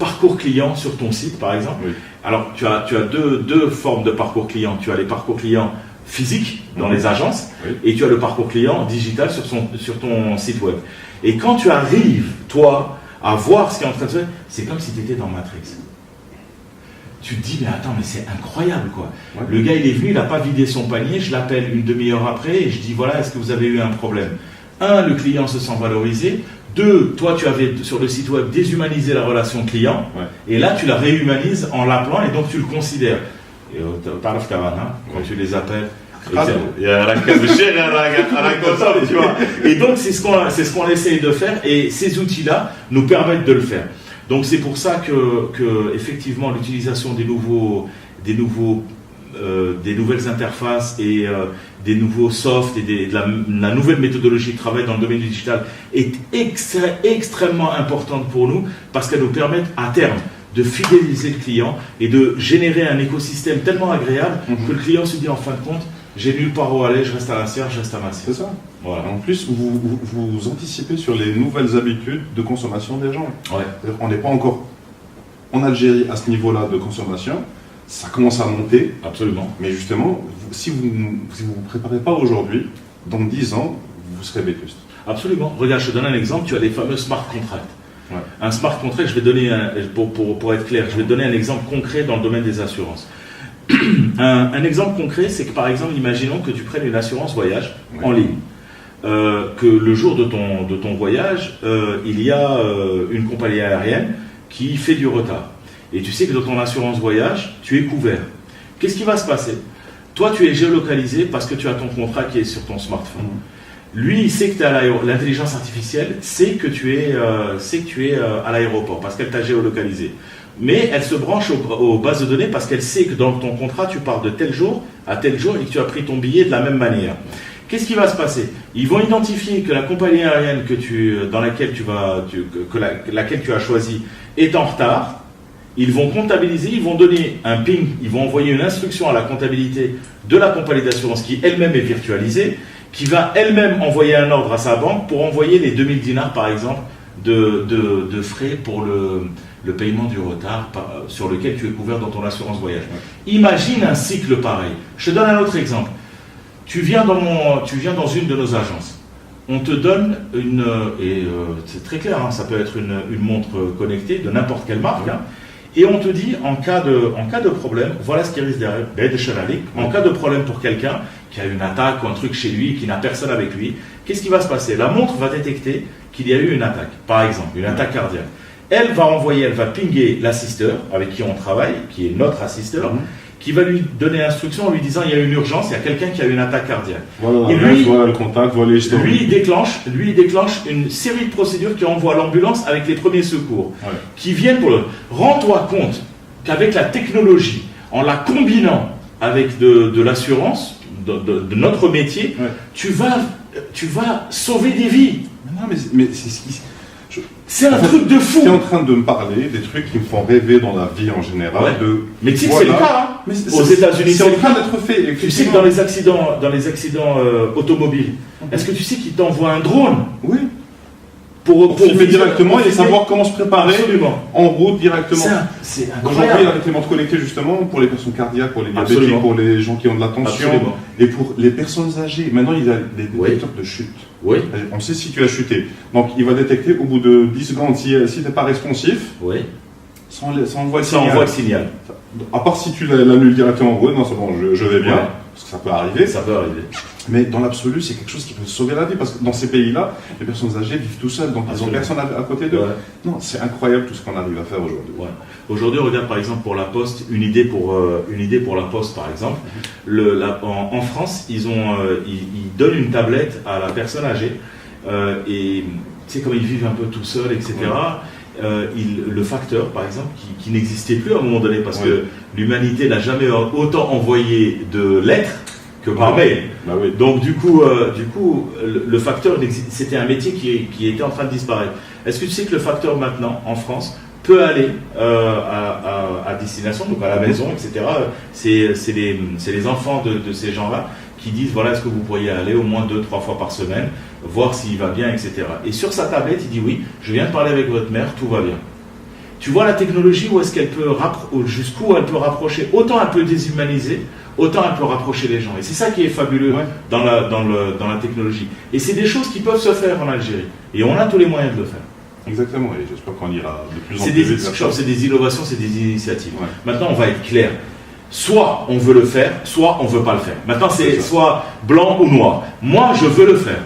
parcours client sur ton site, par exemple. Oui. Alors, tu as deux formes de parcours client. Tu as les parcours clients physiques dans les agences, oui. Et tu as le parcours client digital sur ton site web. Et quand tu arrives, toi, à voir ce qui est en train de se faire, c'est comme si tu étais dans Matrix. Tu te dis, mais attends, mais c'est incroyable, quoi. Ouais. Le gars, il est venu, il n'a pas vidé son panier, je l'appelle une demi-heure après et je dis, voilà, est-ce que vous avez eu un problème? 1, le client se sent valorisé. 2, toi, tu avais sur le site web déshumanisé la relation client. Ouais. Et là, tu la réhumanises en l'appelant et donc tu le considères. Et quand tu les appelles, il y a la caisse de chien, tu vois. Et donc, c'est ce qu'on essaye de faire et ces outils-là nous permettent de le faire. Donc, c'est pour ça que effectivement, l'utilisation des nouvelles interfaces et des nouveaux softs et de la nouvelle méthodologie de travail dans le domaine digital est extrêmement importante pour nous parce qu'elle nous permet à terme de fidéliser le client et de générer un écosystème tellement agréable que le client se dit en fin de compte, j'ai nulle part où aller, je reste à la serre, je reste à ma serre. C'est ça. Voilà. En plus, vous anticipez sur les nouvelles habitudes de consommation des gens. Ouais. On n'est pas encore en Algérie, à ce niveau-là de consommation, ça commence à monter. Absolument. Mais justement, si vous ne vous préparez pas aujourd'hui, dans 10 ans, vous serez vétuste. Absolument. Regarde, je te donne un exemple. Tu as les fameux smart contracts. Ouais. Un smart contract, je vais donner, pour être clair, je vais donner un exemple concret dans le domaine des assurances. Un exemple concret, c'est que par exemple, imaginons que tu prennes une assurance voyage en ligne. Que le jour de ton voyage, il y a une compagnie aérienne qui fait du retard. Et tu sais que dans ton assurance voyage, tu es couvert. Qu'est-ce qui va se passer? Toi, tu es géolocalisé parce que tu as ton contrat qui est sur ton smartphone. Lui, il sait que tu es à l'aéroport. L'intelligence artificielle sait que tu es à l'aéroport parce qu'elle t'a géolocalisé. Mais elle se branche aux bases de données parce qu'elle sait que dans ton contrat, tu pars de tel jour à tel jour et que tu as pris ton billet de la même manière. Qu'est-ce qui va se passer? Ils vont identifier que la compagnie aérienne laquelle tu as choisi est en retard. Ils vont comptabiliser, ils vont donner un ping, ils vont envoyer une instruction à la comptabilité de la compagnie d'assurance qui elle-même est virtualisée, qui va elle-même envoyer un ordre à sa banque pour envoyer les 2000 dinars par exemple de frais pour le paiement du retard sur lequel tu es couvert dans ton assurance voyage. Imagine un cycle pareil. Je te donne un autre exemple. Tu viens dans une de nos agences. On te donne c'est très clair, hein, ça peut être une montre connectée de n'importe quelle marque, hein, et on te dit en cas de problème, voilà ce qui risque d'arriver. En cas de problème pour quelqu'un qui a une attaque ou un truc chez lui, qui n'a personne avec lui, qu'est-ce qui va se passer? La montre va détecter qu'il y a eu une attaque, par exemple, une attaque cardiaque. Elle va pinguer l'assisteur avec qui on travaille, qui est notre assisteur, qui va lui donner l'instruction en lui disant il y a une urgence, il y a quelqu'un qui a une attaque cardiaque. Voilà, voilà le contact, voilà les historiques. Lui, il déclenche une série de procédures qui envoient l'ambulance avec les premiers secours, qui viennent pour le... Rends-toi compte qu'avec la technologie, en la combinant avec de l'assurance, de notre métier, tu vas sauver des vies. Non, mais c'est un truc de fou. Tu es en train de me parler des trucs qui me font rêver dans la vie en général. Mais tu sais que c'est le cas. Hein. Aux États-Unis, c'est en train d'être fait. Tu sais que dans les accidents automobiles, est-ce que tu sais qu'ils t'envoient un drone? Oui. Pour filmer directement et savoir comment se préparer. Absolument. En route directement. C'est aujourd'hui, incroyable. avec les montres connectées justement pour les personnes cardiaques, pour les diabétiques, Absolument. pour les gens qui ont de la tension. Absolument. Et pour les personnes âgées. Maintenant, il y a des détecteurs de chute. Oui. On sait si tu as chuté. Donc, il va détecter au bout de 10 secondes si tu n'es pas responsif. Oui. Ça envoie le signal. À part si tu l'annules directement en route, non, c'est bon, je vais bien. Parce que ça peut arriver. Ça peut arriver. Mais dans l'absolu, c'est quelque chose qui peut sauver la vie. Parce que dans ces pays-là, les personnes âgées vivent tout seules. Donc, ils n'ont personne à côté d'eux. Non, c'est incroyable tout ce qu'on arrive à faire aujourd'hui. Aujourd'hui, regarde par exemple pour la Poste, une idée pour la Poste par exemple. En France, ils donnent une tablette à la personne âgée et tu sais comme ils vivent un peu tout seuls, etc. Le facteur par exemple qui n'existait plus à un moment donné parce que l'humanité n'a jamais autant envoyé de lettres que par mail. Donc du coup, le facteur, c'était un métier qui était en train de disparaître. Est-ce que tu sais que le facteur maintenant en France peut aller à destination, donc à la maison, etc. C'est les enfants de ces gens-là qui disent voilà, est-ce que vous pourriez aller au moins 2-3 fois par semaine, voir s'il va bien, etc. Et sur sa tablette, il dit oui, je viens de parler avec votre mère, tout va bien. Tu vois la technologie, où est-ce qu'elle peut jusqu'où elle peut rapprocher, autant elle peut déshumaniser, autant elle peut rapprocher les gens. Et c'est ça qui est fabuleux dans la technologie. Et c'est des choses qui peuvent se faire en Algérie. Et on a tous les moyens de le faire. Exactement, et j'espère qu'on ira de plus en plus vite. C'est des innovations, c'est des initiatives. Maintenant, on va être clair. Soit on veut le faire, soit on ne veut pas le faire. Maintenant, c'est soit blanc ou noir. Moi, je veux le faire.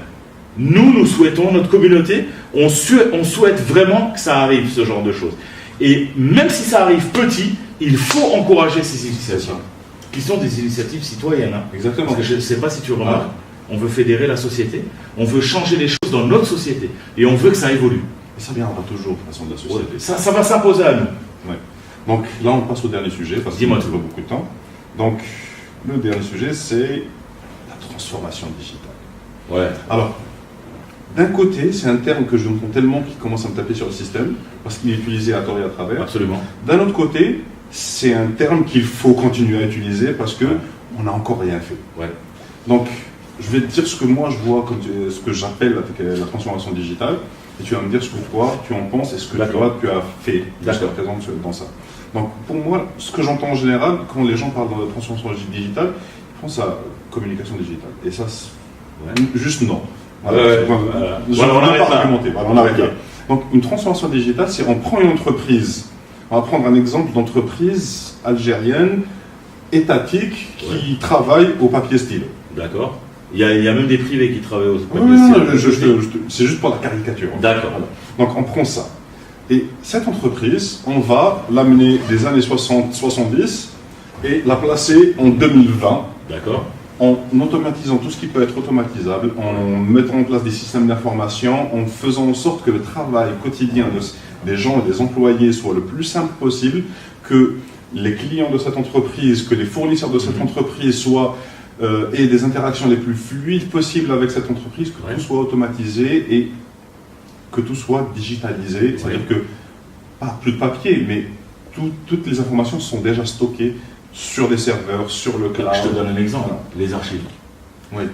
Nous souhaitons, notre communauté, on souhaite vraiment que ça arrive, ce genre de choses. Et même si ça arrive petit, il faut encourager ces initiatives, qui sont des initiatives citoyennes. Hein. Exactement. Parce que je ne sais pas si tu remarques, on veut fédérer la société, on veut changer les choses dans notre société, et on veut que ça évolue. Et ça viendra toujours de façon de la société. Ça va s'imposer à nous. Donc là, on passe au dernier sujet, parce qu'il ne reste pas beaucoup de temps. Donc, le dernier sujet, c'est la transformation digitale. Alors, d'un côté, c'est un terme que je entends tellement qui commence à me taper sur le système, parce qu'il est utilisé à tort et à travers. Absolument. D'un autre côté, c'est un terme qu'il faut continuer à utiliser, parce qu'on n'a encore rien fait. Donc, je vais te dire ce que moi je vois, ce que j'appelle la transformation digitale. et tu vas me dire ce que toi tu en penses et ce que tu as fait jusqu'à présent dans ça. Donc pour moi, ce que j'entends en général, quand les gens parlent de transformation digitale, ils pensent à communication digitale. Et ça, juste non. Voilà, on arrête là. Voilà, on arrête là. Donc une transformation digitale, c'est on prend une entreprise. On va prendre un exemple d'entreprise algérienne, étatique, qui travaille au papier stylo. D'accord. Il y a même des privés qui travaillent au papier stylo. C'est juste pour la caricature. D'accord. Voilà. Donc on prend ça. Et cette entreprise, on va l'amener des années 60-70 et la placer en 2020. D'accord. En automatisant tout ce qui peut être automatisable, en mettant en place des systèmes d'information, en faisant en sorte que le travail quotidien des gens et des employés soit le plus simple possible, que les clients de cette entreprise, que les fournisseurs de cette entreprise soient aient des interactions les plus fluides possibles avec cette entreprise, que tout soit automatisé et que tout soit digitalisé, c'est-à-dire que, pas plus de papier, mais toutes les informations sont déjà stockées sur des serveurs, sur le cloud. Je te donne un exemple, les archives.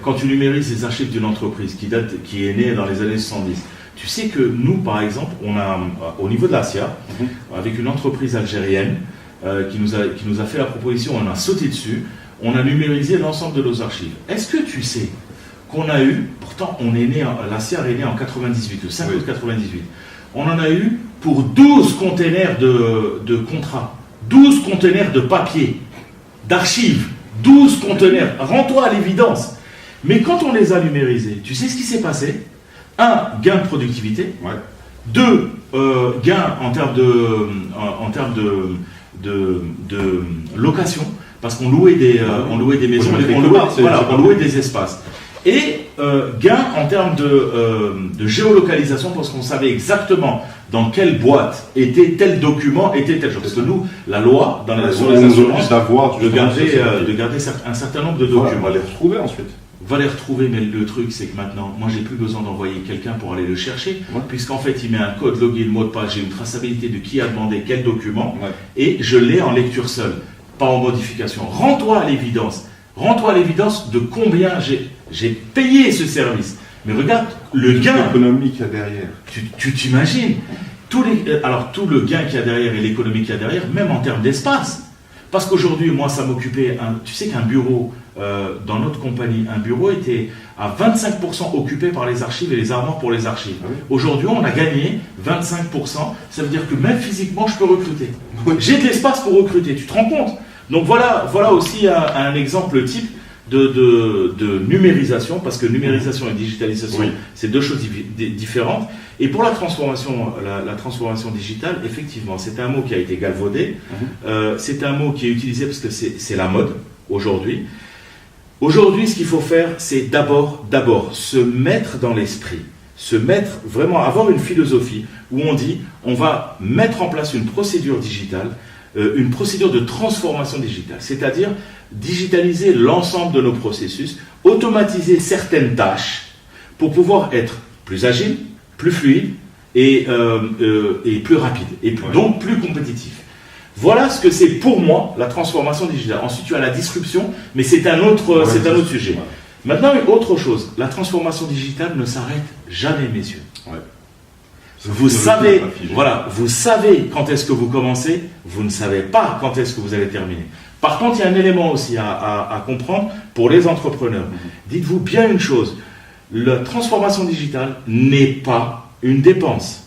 Quand tu numérises les archives d'une entreprise qui est née dans les années 70, tu sais que nous, par exemple, on a, au niveau de l'ASIA, avec une entreprise algérienne qui nous a fait la proposition, on a sauté dessus, on a numérisé l'ensemble de nos archives. Est-ce que tu sais qu'on a eu, pourtant l'ASIA est née en 98, le 5 août 98, on en a eu pour 12 containers de contrats, 12 containers de papier, d'archives, 12 containers, rends-toi à l'évidence. Mais quand on les a numérisés, tu sais ce qui s'est passé? 1, gain de productivité. 2, gain en termes de location, parce qu'on louait des maisons, on louait des espaces. Et gain en termes de géolocalisation, parce qu'on savait exactement dans quelle boîte était tel document, était tel jour. Parce que nous, la loi, sur les assurances, de garder un certain nombre de documents. On va les retrouver ensuite. Va les retrouver, mais le truc, c'est que maintenant, moi, j'ai plus besoin d'envoyer quelqu'un pour aller le chercher, puisqu'en fait, il met un code, login, mot de passe, j'ai une traçabilité de qui a demandé quel document, et je l'ai en lecture seule, pas en modification. Rends-toi à l'évidence de combien j'ai payé ce service. Mais regarde le gain économique qu'il y a derrière. Tu t'imagines tout le gain qu'il y a derrière et l'économie qu'il y a derrière, même en termes d'espace. Parce qu'aujourd'hui, moi, ça m'occupait. Tu sais qu'un bureau, dans notre compagnie, un bureau était à 25% occupé par les archives et les armoires pour les archives. Aujourd'hui, on a gagné 25%. Ça veut dire que même physiquement, je peux recruter. J'ai de l'espace pour recruter. Tu te rends compte? Donc voilà aussi un exemple type de numérisation, parce que numérisation et digitalisation, c'est deux choses différentes. Et pour la transformation digitale, effectivement, c'est un mot qui a été galvaudé, c'est un mot qui est utilisé parce que c'est la mode aujourd'hui. Aujourd'hui, ce qu'il faut faire, c'est d'abord se mettre dans l'esprit, avoir une philosophie où on dit, on va mettre en place une procédure digitale, une procédure de transformation digitale, c'est-à-dire digitaliser l'ensemble de nos processus, automatiser certaines tâches pour pouvoir être plus agile, plus fluide et plus rapide, et donc plus compétitif. Voilà ce que c'est pour moi la transformation digitale. Ensuite, tu as la disruption, mais c'est un autre sujet. Maintenant, autre chose, la transformation digitale ne s'arrête jamais, messieurs. Vous savez quand est-ce que vous commencez, vous ne savez pas quand est-ce que vous allez terminer. Par contre, il y a un élément aussi à comprendre pour les entrepreneurs. Dites-vous bien une chose, la transformation digitale n'est pas une dépense.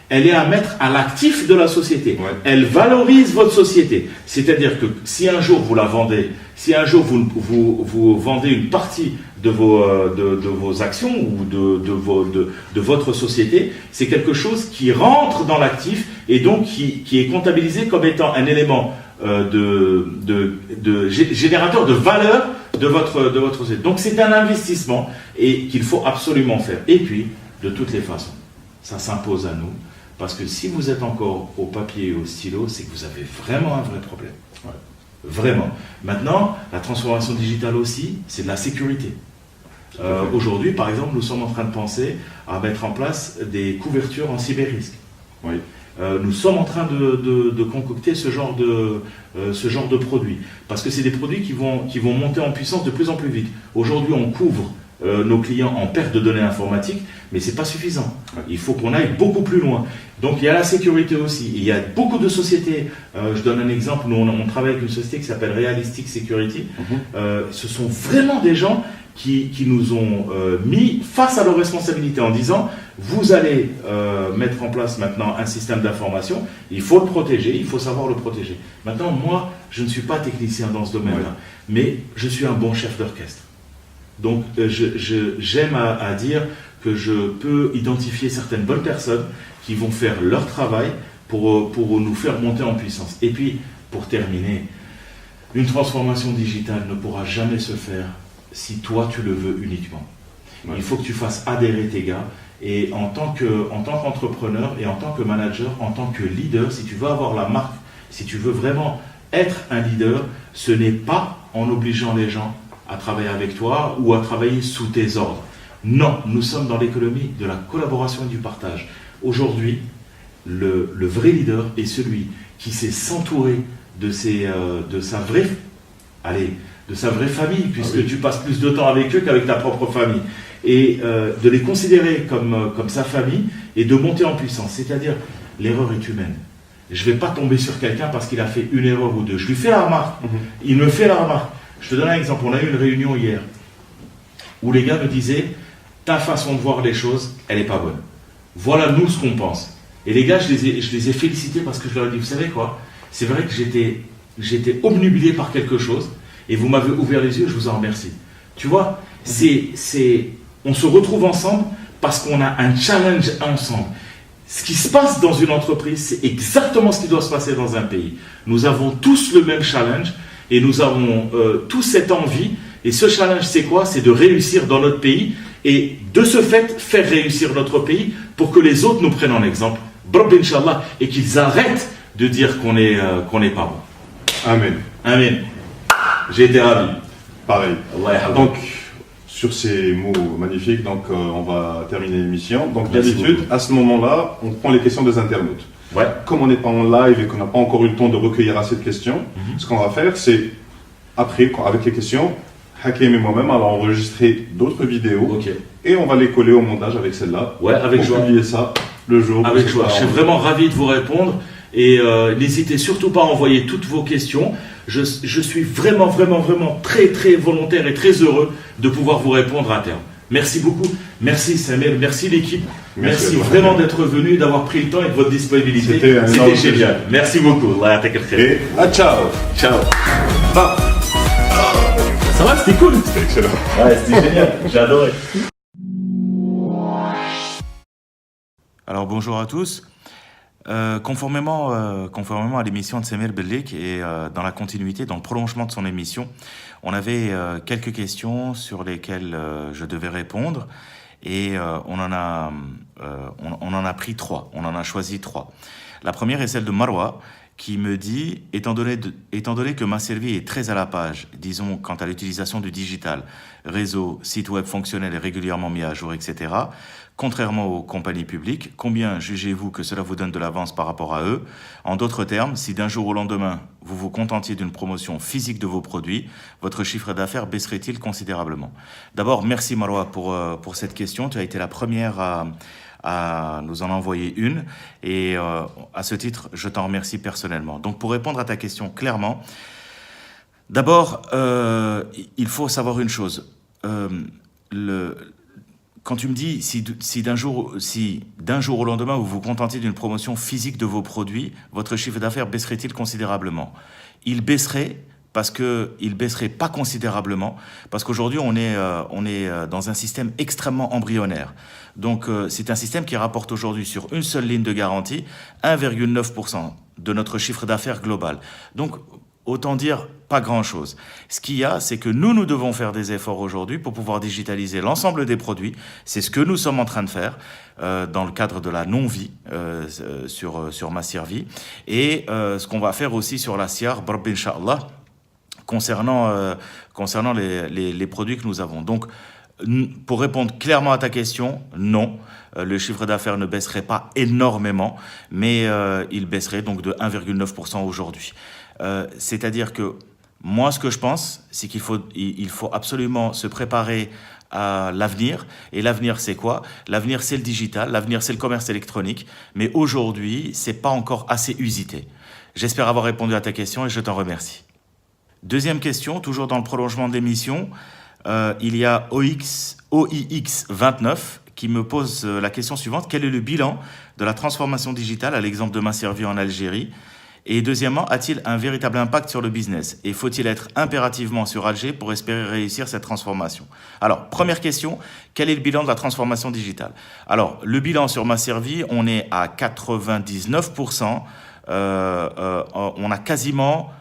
Elle est à mettre à l'actif de la société. Elle valorise votre société. C'est-à-dire que si un jour vous la vendez, si un jour vous vendez une partie de vos actions ou de votre société, c'est quelque chose qui rentre dans l'actif et donc qui est comptabilisé comme étant un élément générateur de valeur de votre société. Donc c'est un investissement et qu'il faut absolument faire. Et puis, de toutes les façons, ça s'impose à nous. Parce que si vous êtes encore au papier et au stylo, c'est que vous avez vraiment un vrai problème. Vraiment. Maintenant, la transformation digitale aussi, c'est de la sécurité. Aujourd'hui, par exemple, nous sommes en train de penser à mettre en place des couvertures en cyber-risque. Nous sommes en train de concocter ce genre de produits. Parce que c'est des produits qui vont monter en puissance de plus en plus vite. Aujourd'hui, on couvre nos clients en perte de données informatiques, mais c'est pas suffisant. Il faut qu'on aille beaucoup plus loin. Donc il y a la sécurité aussi. Il y a beaucoup de sociétés. Je donne un exemple. Nous, on travaille avec une société qui s'appelle Realistic Security. Ce sont vraiment des gens qui nous ont mis face à leurs responsabilités en disant vous allez mettre en place maintenant un système d'information, il faut le protéger, il faut savoir le protéger. Maintenant, moi, je ne suis pas technicien dans ce domaine-là, mais je suis un bon chef d'orchestre. Donc, j'aime à dire que je peux identifier certaines bonnes personnes qui vont faire leur travail pour nous faire monter en puissance. Et puis, pour terminer, une transformation digitale ne pourra jamais se faire si toi tu le veux uniquement. Il faut que tu fasses adhérer tes gars. Et en tant qu'entrepreneur et en tant que manager, en tant que leader, si tu veux avoir la marque, si tu veux vraiment être un leader, ce n'est pas en obligeant les gens à travailler avec toi ou à travailler sous tes ordres. Non, nous sommes dans l'économie de la collaboration et du partage. Aujourd'hui, le vrai leader est celui qui sait s'entourer de sa vraie famille, puisque tu passes plus de temps avec eux qu'avec ta propre famille. Et de les considérer comme sa famille et de monter en puissance. C'est-à-dire, l'erreur est humaine. Je ne vais pas tomber sur quelqu'un parce qu'il a fait une erreur ou deux. Je lui fais la remarque. Il me fait la remarque. Je te donne un exemple. On a eu une réunion hier où les gars me disaient ta façon de voir les choses, elle n'est pas bonne. Voilà nous ce qu'on pense. Et les gars, je les ai félicités parce que je leur ai dit, vous savez quoi, c'est vrai que j'étais obnubilé par quelque chose et vous m'avez ouvert les yeux, je vous en remercie. Tu vois, on se retrouve ensemble parce qu'on a un challenge ensemble. Ce qui se passe dans une entreprise, c'est exactement ce qui doit se passer dans un pays. Nous avons tous le même challenge et nous avons tous cette envie. Et ce challenge, c'est quoi? C'est de réussir dans notre pays et de ce fait, faire réussir notre pays pour que les autres nous prennent en exemple. Brab, Inch'Allah, et qu'ils arrêtent de dire qu'on n'est pas bon. Amen. Amen. J'ai été ravi. Pareil. Allah. Donc, sur ces mots magnifiques, donc, on va terminer l'émission. Donc, d'habitude, à ce moment-là, on prend les questions des internautes. Ouais. Comme on n'est pas en live et qu'on n'a pas encore eu le temps de recueillir assez de questions, ce qu'on va faire, c'est, après, avec les questions, Hakim et moi-même allons enregistrer d'autres vidéos et on va les coller au montage avec celle-là. Ouais, avec pour joie. publier ça le jour. Avec joie. Je suis vraiment ravi de vous répondre et n'hésitez surtout pas à envoyer toutes vos questions. Je suis vraiment très très volontaire et très heureux de pouvoir vous répondre à terme. Merci beaucoup. Merci Samuel, merci l'équipe. Merci vraiment d'être venu, d'avoir pris le temps et de votre disponibilité. C'était génial. Merci beaucoup. Et ciao. Ciao. Ça va, c'était cool. C'était excellent. Ouais, c'était génial. J'ai adoré. Alors bonjour à tous. Conformément à l'émission de Samuel Bellik et dans la continuité, dans le prolongement de son émission, on avait quelques questions sur lesquelles je devais répondre et on en a pris 3, on en a choisi 3. La première est celle de Marwa qui me dit, étant donné que ma survie est très à la page, disons quant à l'utilisation du digital, réseau, site web fonctionnel et régulièrement mis à jour, etc., contrairement aux compagnies publiques, combien jugez-vous que cela vous donne de l'avance par rapport à eux? En d'autres termes, si d'un jour au lendemain, vous vous contentiez d'une promotion physique de vos produits, votre chiffre d'affaires baisserait-il considérablement? D'abord, merci Marwa pour cette question. Tu as été la première à nous en envoyer une et à ce titre, je t'en remercie personnellement. Donc pour répondre à ta question clairement, d'abord, il faut savoir une chose. Quand tu me dis si d'un jour au lendemain vous vous contentiez d'une promotion physique de vos produits, votre chiffre d'affaires baisserait-il considérablement? Il baisserait. Parce qu'il baisserait pas considérablement, parce qu'aujourd'hui on est dans un système extrêmement embryonnaire. Donc c'est un système qui rapporte aujourd'hui sur une seule ligne de garantie 1,9% de notre chiffre d'affaires global. Donc autant dire pas grand-chose. Ce qu'il y a, c'est que nous devons faire des efforts aujourd'hui pour pouvoir digitaliser l'ensemble des produits. C'est ce que nous sommes en train de faire dans le cadre de la non-vie sur Massirvie. Et ce qu'on va faire aussi sur la SIAR, Brab Inch'Allah, concernant les produits que nous avons. Donc, pour répondre clairement à ta question, non, le chiffre d'affaires ne baisserait pas énormément, mais il baisserait donc de 1,9% aujourd'hui. C'est-à-dire que moi, ce que je pense, c'est qu'il faut absolument se préparer à l'avenir. Et l'avenir, c'est quoi? L'avenir, c'est le digital, l'avenir, c'est le commerce électronique. Mais aujourd'hui, c'est pas encore assez usité. J'espère avoir répondu à ta question et je t'en remercie. Deuxième question, toujours dans le prolongement de l'émission, il y a OIX29 qui me pose la question suivante. Quel est le bilan de la transformation digitale à l'exemple de Masservie en Algérie? Et deuxièmement, a-t-il un véritable impact sur le business? Et faut-il être impérativement sur Alger pour espérer réussir cette transformation? Alors, première question, quel est le bilan de la transformation digitale? Alors, le bilan sur Masservie, on est à 99%. On a quasiment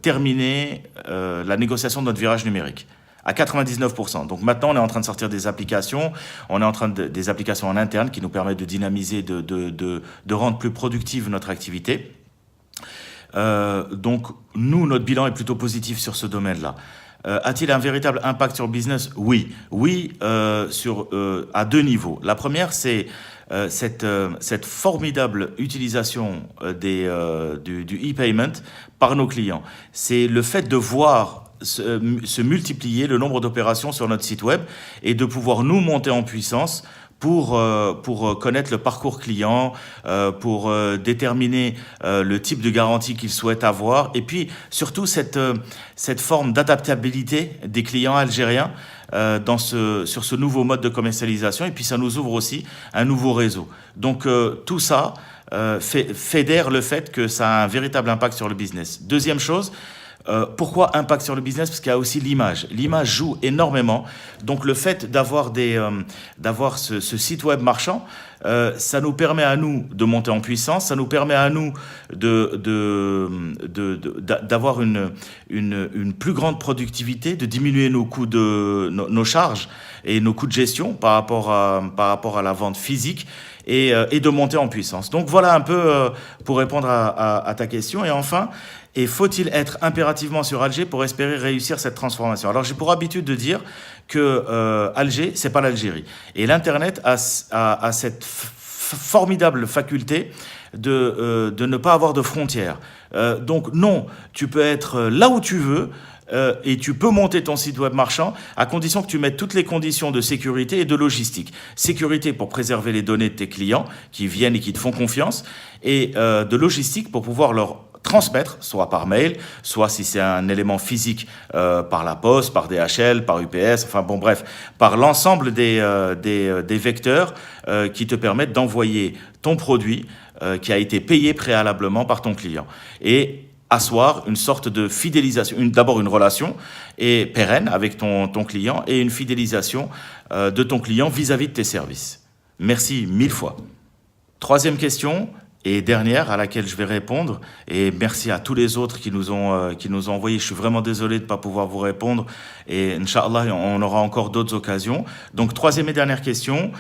terminé la négociation de notre virage numérique. À 99%. Donc maintenant, on est en train de sortir des applications. On est en train des applications en interne qui nous permettent de dynamiser, de rendre plus productive notre activité. Donc nous, notre bilan est plutôt positif sur ce domaine-là. A-t-il un véritable impact sur le business? Oui. Oui, à deux niveaux. La première, c'est cette formidable utilisation du e-payment par nos clients. C'est le fait de voir se multiplier le nombre d'opérations sur notre site web et de pouvoir nous monter en puissance pour connaître le parcours client, pour déterminer le type de garantie qu'ils souhaitent avoir, et puis surtout cette forme d'adaptabilité des clients algériens sur ce nouveau mode de commercialisation, et puis ça nous ouvre aussi un nouveau réseau. Donc tout ça fédère le fait que ça a un véritable impact sur le business. Deuxième chose, pourquoi impact sur le business? Parce qu'il y a aussi l'image. L'image joue énormément. Donc le fait d'avoir ce site web marchand, ça nous permet à nous de monter en puissance, ça nous permet à nous d'avoir une plus grande productivité, de diminuer nos coûts nos charges et nos coûts de gestion par rapport à la vente physique et de monter en puissance. Donc voilà un peu pour répondre à ta question. Et enfin, et faut-il être impérativement sur Alger pour espérer réussir cette transformation? Alors j'ai pour habitude de dire que Alger, c'est pas l'Algérie. Et l'Internet a cette formidable faculté de ne pas avoir de frontières. Donc non, tu peux être là où tu veux. Et tu peux monter ton site web marchand à condition que tu mettes toutes les conditions de sécurité et de logistique. Sécurité pour préserver les données de tes clients qui viennent et qui te font confiance, et de logistique pour pouvoir leur transmettre, soit par mail, soit si c'est un élément physique par la poste, par DHL, par UPS, enfin bon bref, par l'ensemble des vecteurs qui te permettent d'envoyer ton produit qui a été payé préalablement par ton client. Et asseoir une sorte de fidélisation, d'abord une relation et pérenne avec ton client, et une fidélisation de ton client vis-à-vis de tes services. Merci 1000 fois. Troisième question et dernière à laquelle je vais répondre, et merci à tous les autres qui nous ont envoyé. Je suis vraiment désolé de ne pas pouvoir vous répondre, et Inch'Allah, on aura encore d'autres occasions. Donc troisième et dernière question.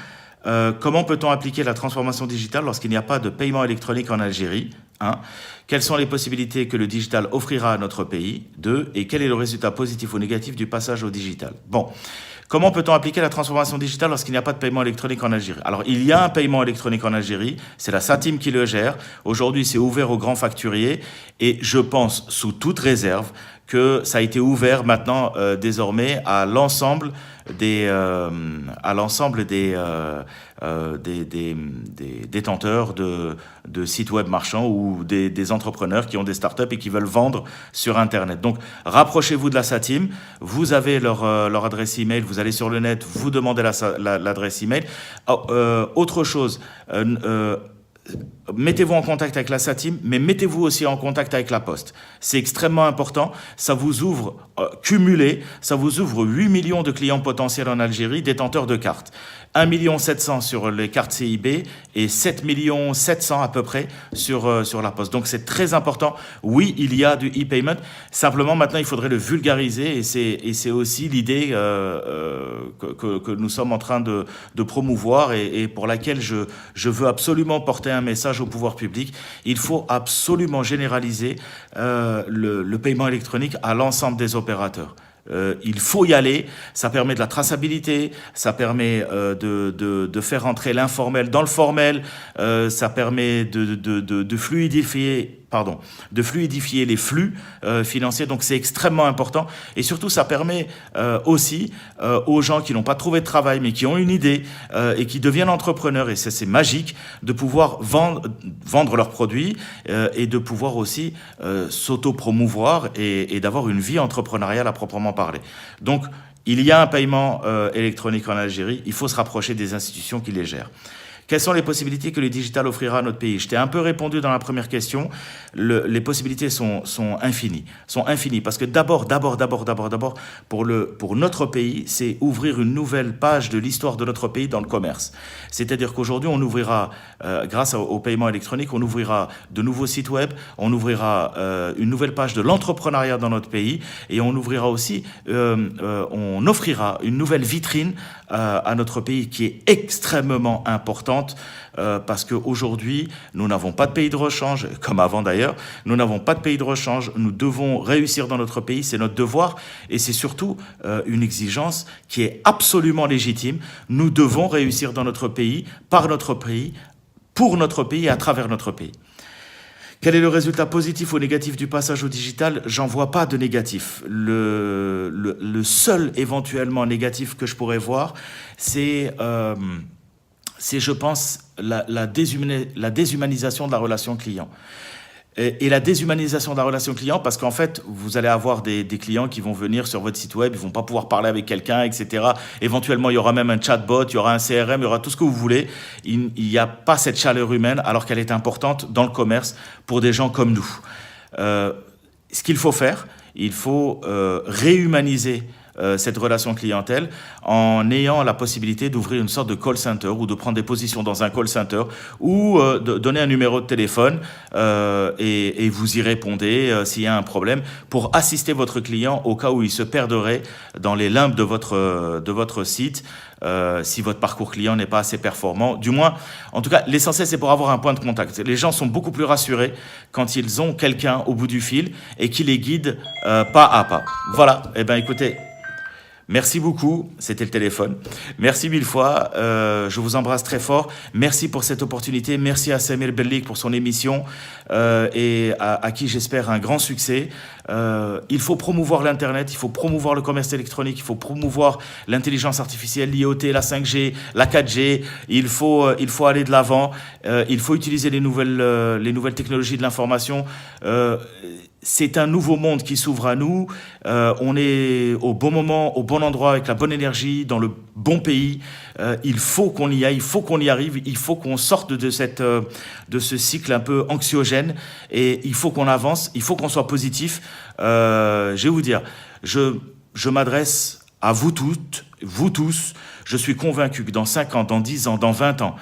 Comment peut-on appliquer la transformation digitale lorsqu'il n'y a pas de paiement électronique en Algérie? 1. Quelles sont les possibilités que le digital offrira à notre pays? 2. Et quel est le résultat positif ou négatif du passage au digital? Bon, comment peut-on appliquer la transformation digitale lorsqu'il n'y a pas de paiement électronique en Algérie? Alors, il y a un paiement électronique en Algérie, c'est la SATIM qui le gère. Aujourd'hui, c'est ouvert aux grands facturiers, et je pense, sous toute réserve, que ça a été ouvert maintenant désormais à l'ensemble des détenteurs de sites web marchands ou des entrepreneurs qui ont des startups et qui veulent vendre sur Internet. Donc, rapprochez-vous de la SATIM. Vous avez leur adresse email. Vous allez sur le net, vous demandez l'adresse email. Autre chose. Mettez-vous en contact avec la SATIM, mais mettez-vous aussi en contact avec la Poste. C'est extrêmement important. Ça vous ouvre, cumulé, ça vous ouvre 8 millions de clients potentiels en Algérie, détenteurs de cartes. 1 700 000 sur les cartes CIB et 7 700 000 à peu près sur la Poste. Donc c'est très important. Oui, il y a du e-payment. Simplement, maintenant, il faudrait le vulgariser, et c'est aussi l'idée que nous sommes en train de promouvoir, et pour laquelle je veux absolument porter un message au pouvoir public. Il faut absolument généraliser le paiement électronique à l'ensemble des opérateurs. Il faut y aller, ça permet de la traçabilité, ça permet de faire entrer l'informel dans le formel, ça permet de fluidifier de fluidifier les flux financiers. Donc c'est extrêmement important et surtout ça permet aussi aux gens qui n'ont pas trouvé de travail mais qui ont une idée et qui deviennent entrepreneurs, et ça c'est magique, de pouvoir vendre leurs produits et de pouvoir aussi s'auto-promouvoir et d'avoir une vie entrepreneuriale à proprement parler. Donc il y a un paiement électronique en Algérie, il faut se rapprocher des institutions qui les gèrent. Quelles sont les possibilités que le digital offrira à notre pays? Je t'ai un peu répondu dans la première question. Les possibilités sont infinies. Parce que d'abord, pour notre pays, c'est ouvrir une nouvelle page de l'histoire de notre pays dans le commerce. C'est-à-dire qu'aujourd'hui, on ouvrira, grâce au paiement électronique, on ouvrira de nouveaux sites web, on ouvrira une nouvelle page de l'entrepreneuriat dans notre pays, et on ouvrira aussi, on offrira une nouvelle vitrine à notre pays qui est extrêmement importante. Parce qu'aujourd'hui, nous n'avons pas de pays de rechange, comme avant d'ailleurs, nous n'avons pas de pays de rechange, nous devons réussir dans notre pays, c'est notre devoir, et c'est surtout une exigence qui est absolument légitime. Nous devons réussir dans notre pays, par notre pays, pour notre pays et à travers notre pays. Quel est le résultat positif ou négatif du passage au digital? J'en vois pas de négatif. Le seul éventuellement négatif que je pourrais voir, c'est je pense, la déshumanisation de la relation client. Et la déshumanisation de la relation client, parce qu'en fait, vous allez avoir des clients qui vont venir sur votre site web, ils vont pas pouvoir parler avec quelqu'un, etc. Éventuellement, il y aura même un chatbot, il y aura un CRM, il y aura tout ce que vous voulez. Il n'y a pas cette chaleur humaine, alors qu'elle est importante dans le commerce pour des gens comme nous. Ce qu'il faut faire, il faut réhumaniser cette relation clientèle en ayant la possibilité d'ouvrir une sorte de call center ou de prendre des positions dans un call center ou de donner un numéro de téléphone et vous y répondez s'il y a un problème pour assister votre client au cas où il se perdrait dans les limbes de votre site si votre parcours client n'est pas assez performant. Du moins, en tout cas, l'essentiel c'est pour avoir un point de contact. Les gens sont beaucoup plus rassurés quand ils ont quelqu'un au bout du fil et qui les guide pas à pas. Voilà, eh bien écoutez, merci beaucoup, c'était le téléphone. Merci mille fois, je vous embrasse très fort. Merci pour cette opportunité, merci à Samir Bellik pour son émission et à qui j'espère un grand succès. Il faut promouvoir l'Internet, il faut promouvoir le commerce électronique, il faut promouvoir l'intelligence artificielle, l'IoT, la 5G, la 4G. Il faut aller de l'avant, il faut utiliser les nouvelles technologies de l'information. C'est un nouveau monde qui s'ouvre à nous. On est au bon moment, au bon endroit, avec la bonne énergie, dans le bon pays. Il faut qu'on y aille, il faut qu'on y arrive, il faut qu'on sorte de ce cycle un peu anxiogène et il faut qu'on avance, il faut qu'on soit positif. Je vais vous dire, je m'adresse à vous toutes, vous tous. Je suis convaincu que dans 5 ans, dans 10 ans, dans 20 ans,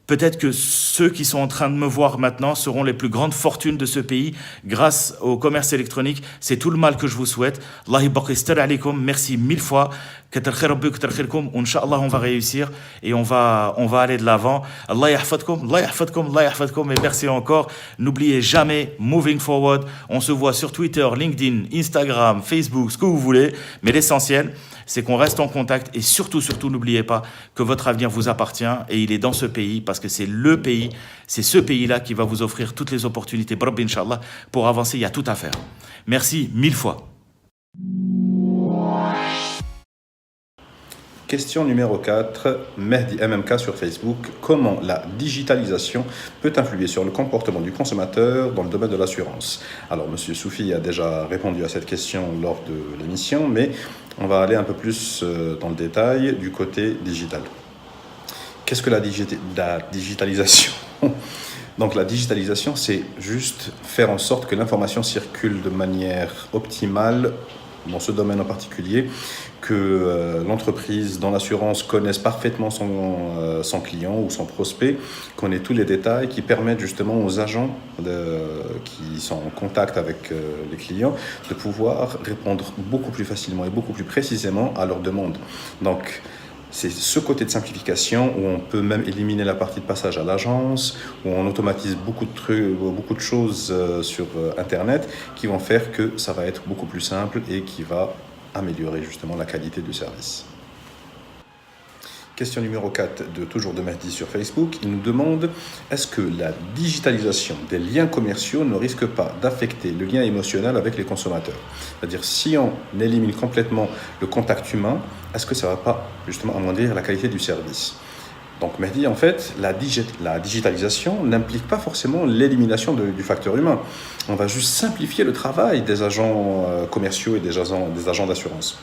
peut-être que ceux qui sont en train de me voir maintenant seront les plus grandes fortunes de ce pays grâce au commerce électronique. C'est tout le mal que je vous souhaite. Allah yabaqistar alaykoum. Merci mille fois. Inch'Allah, on va réussir et on va aller de l'avant. Allah yahfadkoum, Allah yahfadkoum, Allah yahfadkoum. Et merci encore. N'oubliez jamais, moving forward. On se voit sur Twitter, LinkedIn, Instagram, Facebook, ce que vous voulez. Mais l'essentiel, c'est qu'on reste en contact et surtout, n'oubliez pas que votre avenir vous appartient et il est dans ce pays parce que c'est le pays, c'est ce pays-là qui va vous offrir toutes les opportunités, Inch'Allah, pour avancer. Il y a tout à faire. Merci mille fois. Question numéro 4, Mehdi MMK sur Facebook. Comment la digitalisation peut influer sur le comportement du consommateur dans le domaine de l'assurance? Alors, Monsieur Soufi a déjà répondu à cette question lors de l'émission, mais on va aller un peu plus dans le détail du côté digital. Qu'est-ce que la digitalisation? Donc, la digitalisation, c'est juste faire en sorte que l'information circule de manière optimale dans ce domaine en particulier, que l'entreprise dans l'assurance connaisse parfaitement son client ou son prospect, qu'on ait tous les détails qui permettent justement aux agents qui sont en contact avec les clients de pouvoir répondre beaucoup plus facilement et beaucoup plus précisément à leurs demandes. Donc, c'est ce côté de simplification où on peut même éliminer la partie de passage à l'agence, où on automatise beaucoup de trucs, beaucoup de choses sur Internet qui vont faire que ça va être beaucoup plus simple et qui va améliorer justement la qualité du service. Question numéro 4, toujours de Mehdi sur Facebook. Il nous demande, est-ce que la digitalisation des liens commerciaux ne risque pas d'affecter le lien émotionnel avec les consommateurs? C'est-à-dire, si on élimine complètement le contact humain, est-ce que ça ne va pas justement amoindrir la qualité du service? Donc Mehdi, en fait, la digitalisation n'implique pas forcément l'élimination du facteur humain. On va juste simplifier le travail des agents commerciaux et des agents d'assurance.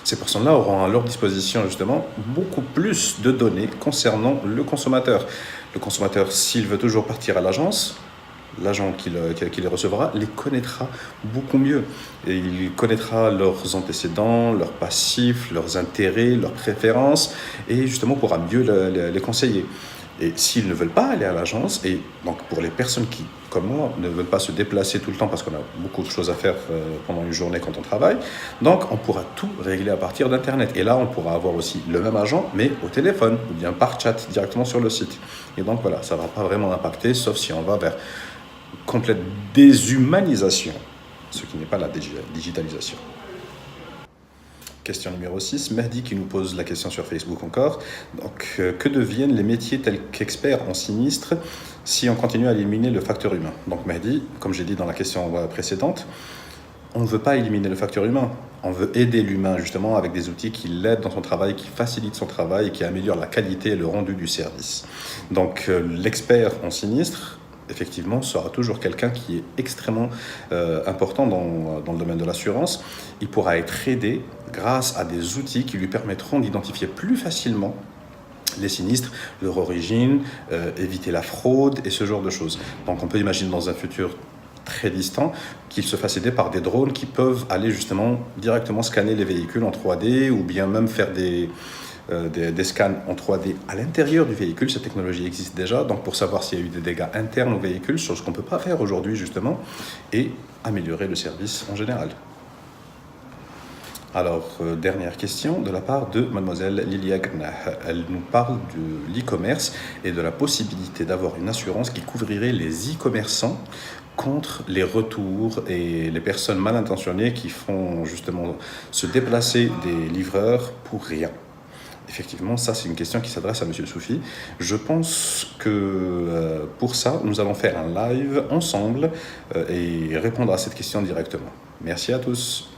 Ces personnes-là auront à leur disposition justement beaucoup plus de données concernant le consommateur. Le consommateur, s'il veut toujours partir à l'agence, l'agent qui les recevra les connaîtra beaucoup mieux. Et il connaîtra leurs antécédents, leurs passifs, leurs intérêts, leurs préférences, et justement pourra mieux les conseiller. Et s'ils ne veulent pas aller à l'agence, et donc pour les personnes qui, comme moi, ne veulent pas se déplacer tout le temps parce qu'on a beaucoup de choses à faire pendant une journée quand on travaille, donc on pourra tout régler à partir d'Internet. Et là, on pourra avoir aussi le même agent, mais au téléphone, ou bien par chat, directement sur le site. Et donc voilà, ça ne va pas vraiment impacter, sauf si on va vers complète déshumanisation, ce qui n'est pas la digitalisation. Question numéro 6, Mehdi qui nous pose la question sur Facebook encore. Donc, que deviennent les métiers tels qu'experts en sinistre si on continue à éliminer le facteur humain? Donc Mehdi, comme j'ai dit dans la question précédente, on ne veut pas éliminer le facteur humain. On veut aider l'humain justement avec des outils qui l'aident dans son travail, qui facilitent son travail et qui améliorent la qualité et le rendu du service. Donc l'expert en sinistre, effectivement, sera toujours quelqu'un qui est extrêmement important dans le domaine de l'assurance. Il pourra être aidé grâce à des outils qui lui permettront d'identifier plus facilement les sinistres, leur origine, éviter la fraude et ce genre de choses. Donc on peut imaginer dans un futur très distant qu'il se fasse aider par des drones qui peuvent aller justement directement scanner les véhicules en 3D ou bien même faire des scans en 3D à l'intérieur du véhicule. Cette technologie existe déjà, donc pour savoir s'il y a eu des dégâts internes au véhicule, chose qu'on ne peut pas faire aujourd'hui justement, et améliorer le service en général. Alors, dernière question de la part de mademoiselle Lilia Gnah. Elle nous parle de l'e-commerce et de la possibilité d'avoir une assurance qui couvrirait les e-commerçants contre les retours et les personnes mal intentionnées qui font justement se déplacer des livreurs pour rien. Effectivement, ça c'est une question qui s'adresse à Monsieur Soufi. Je pense que pour ça, nous allons faire un live ensemble et répondre à cette question directement. Merci à tous.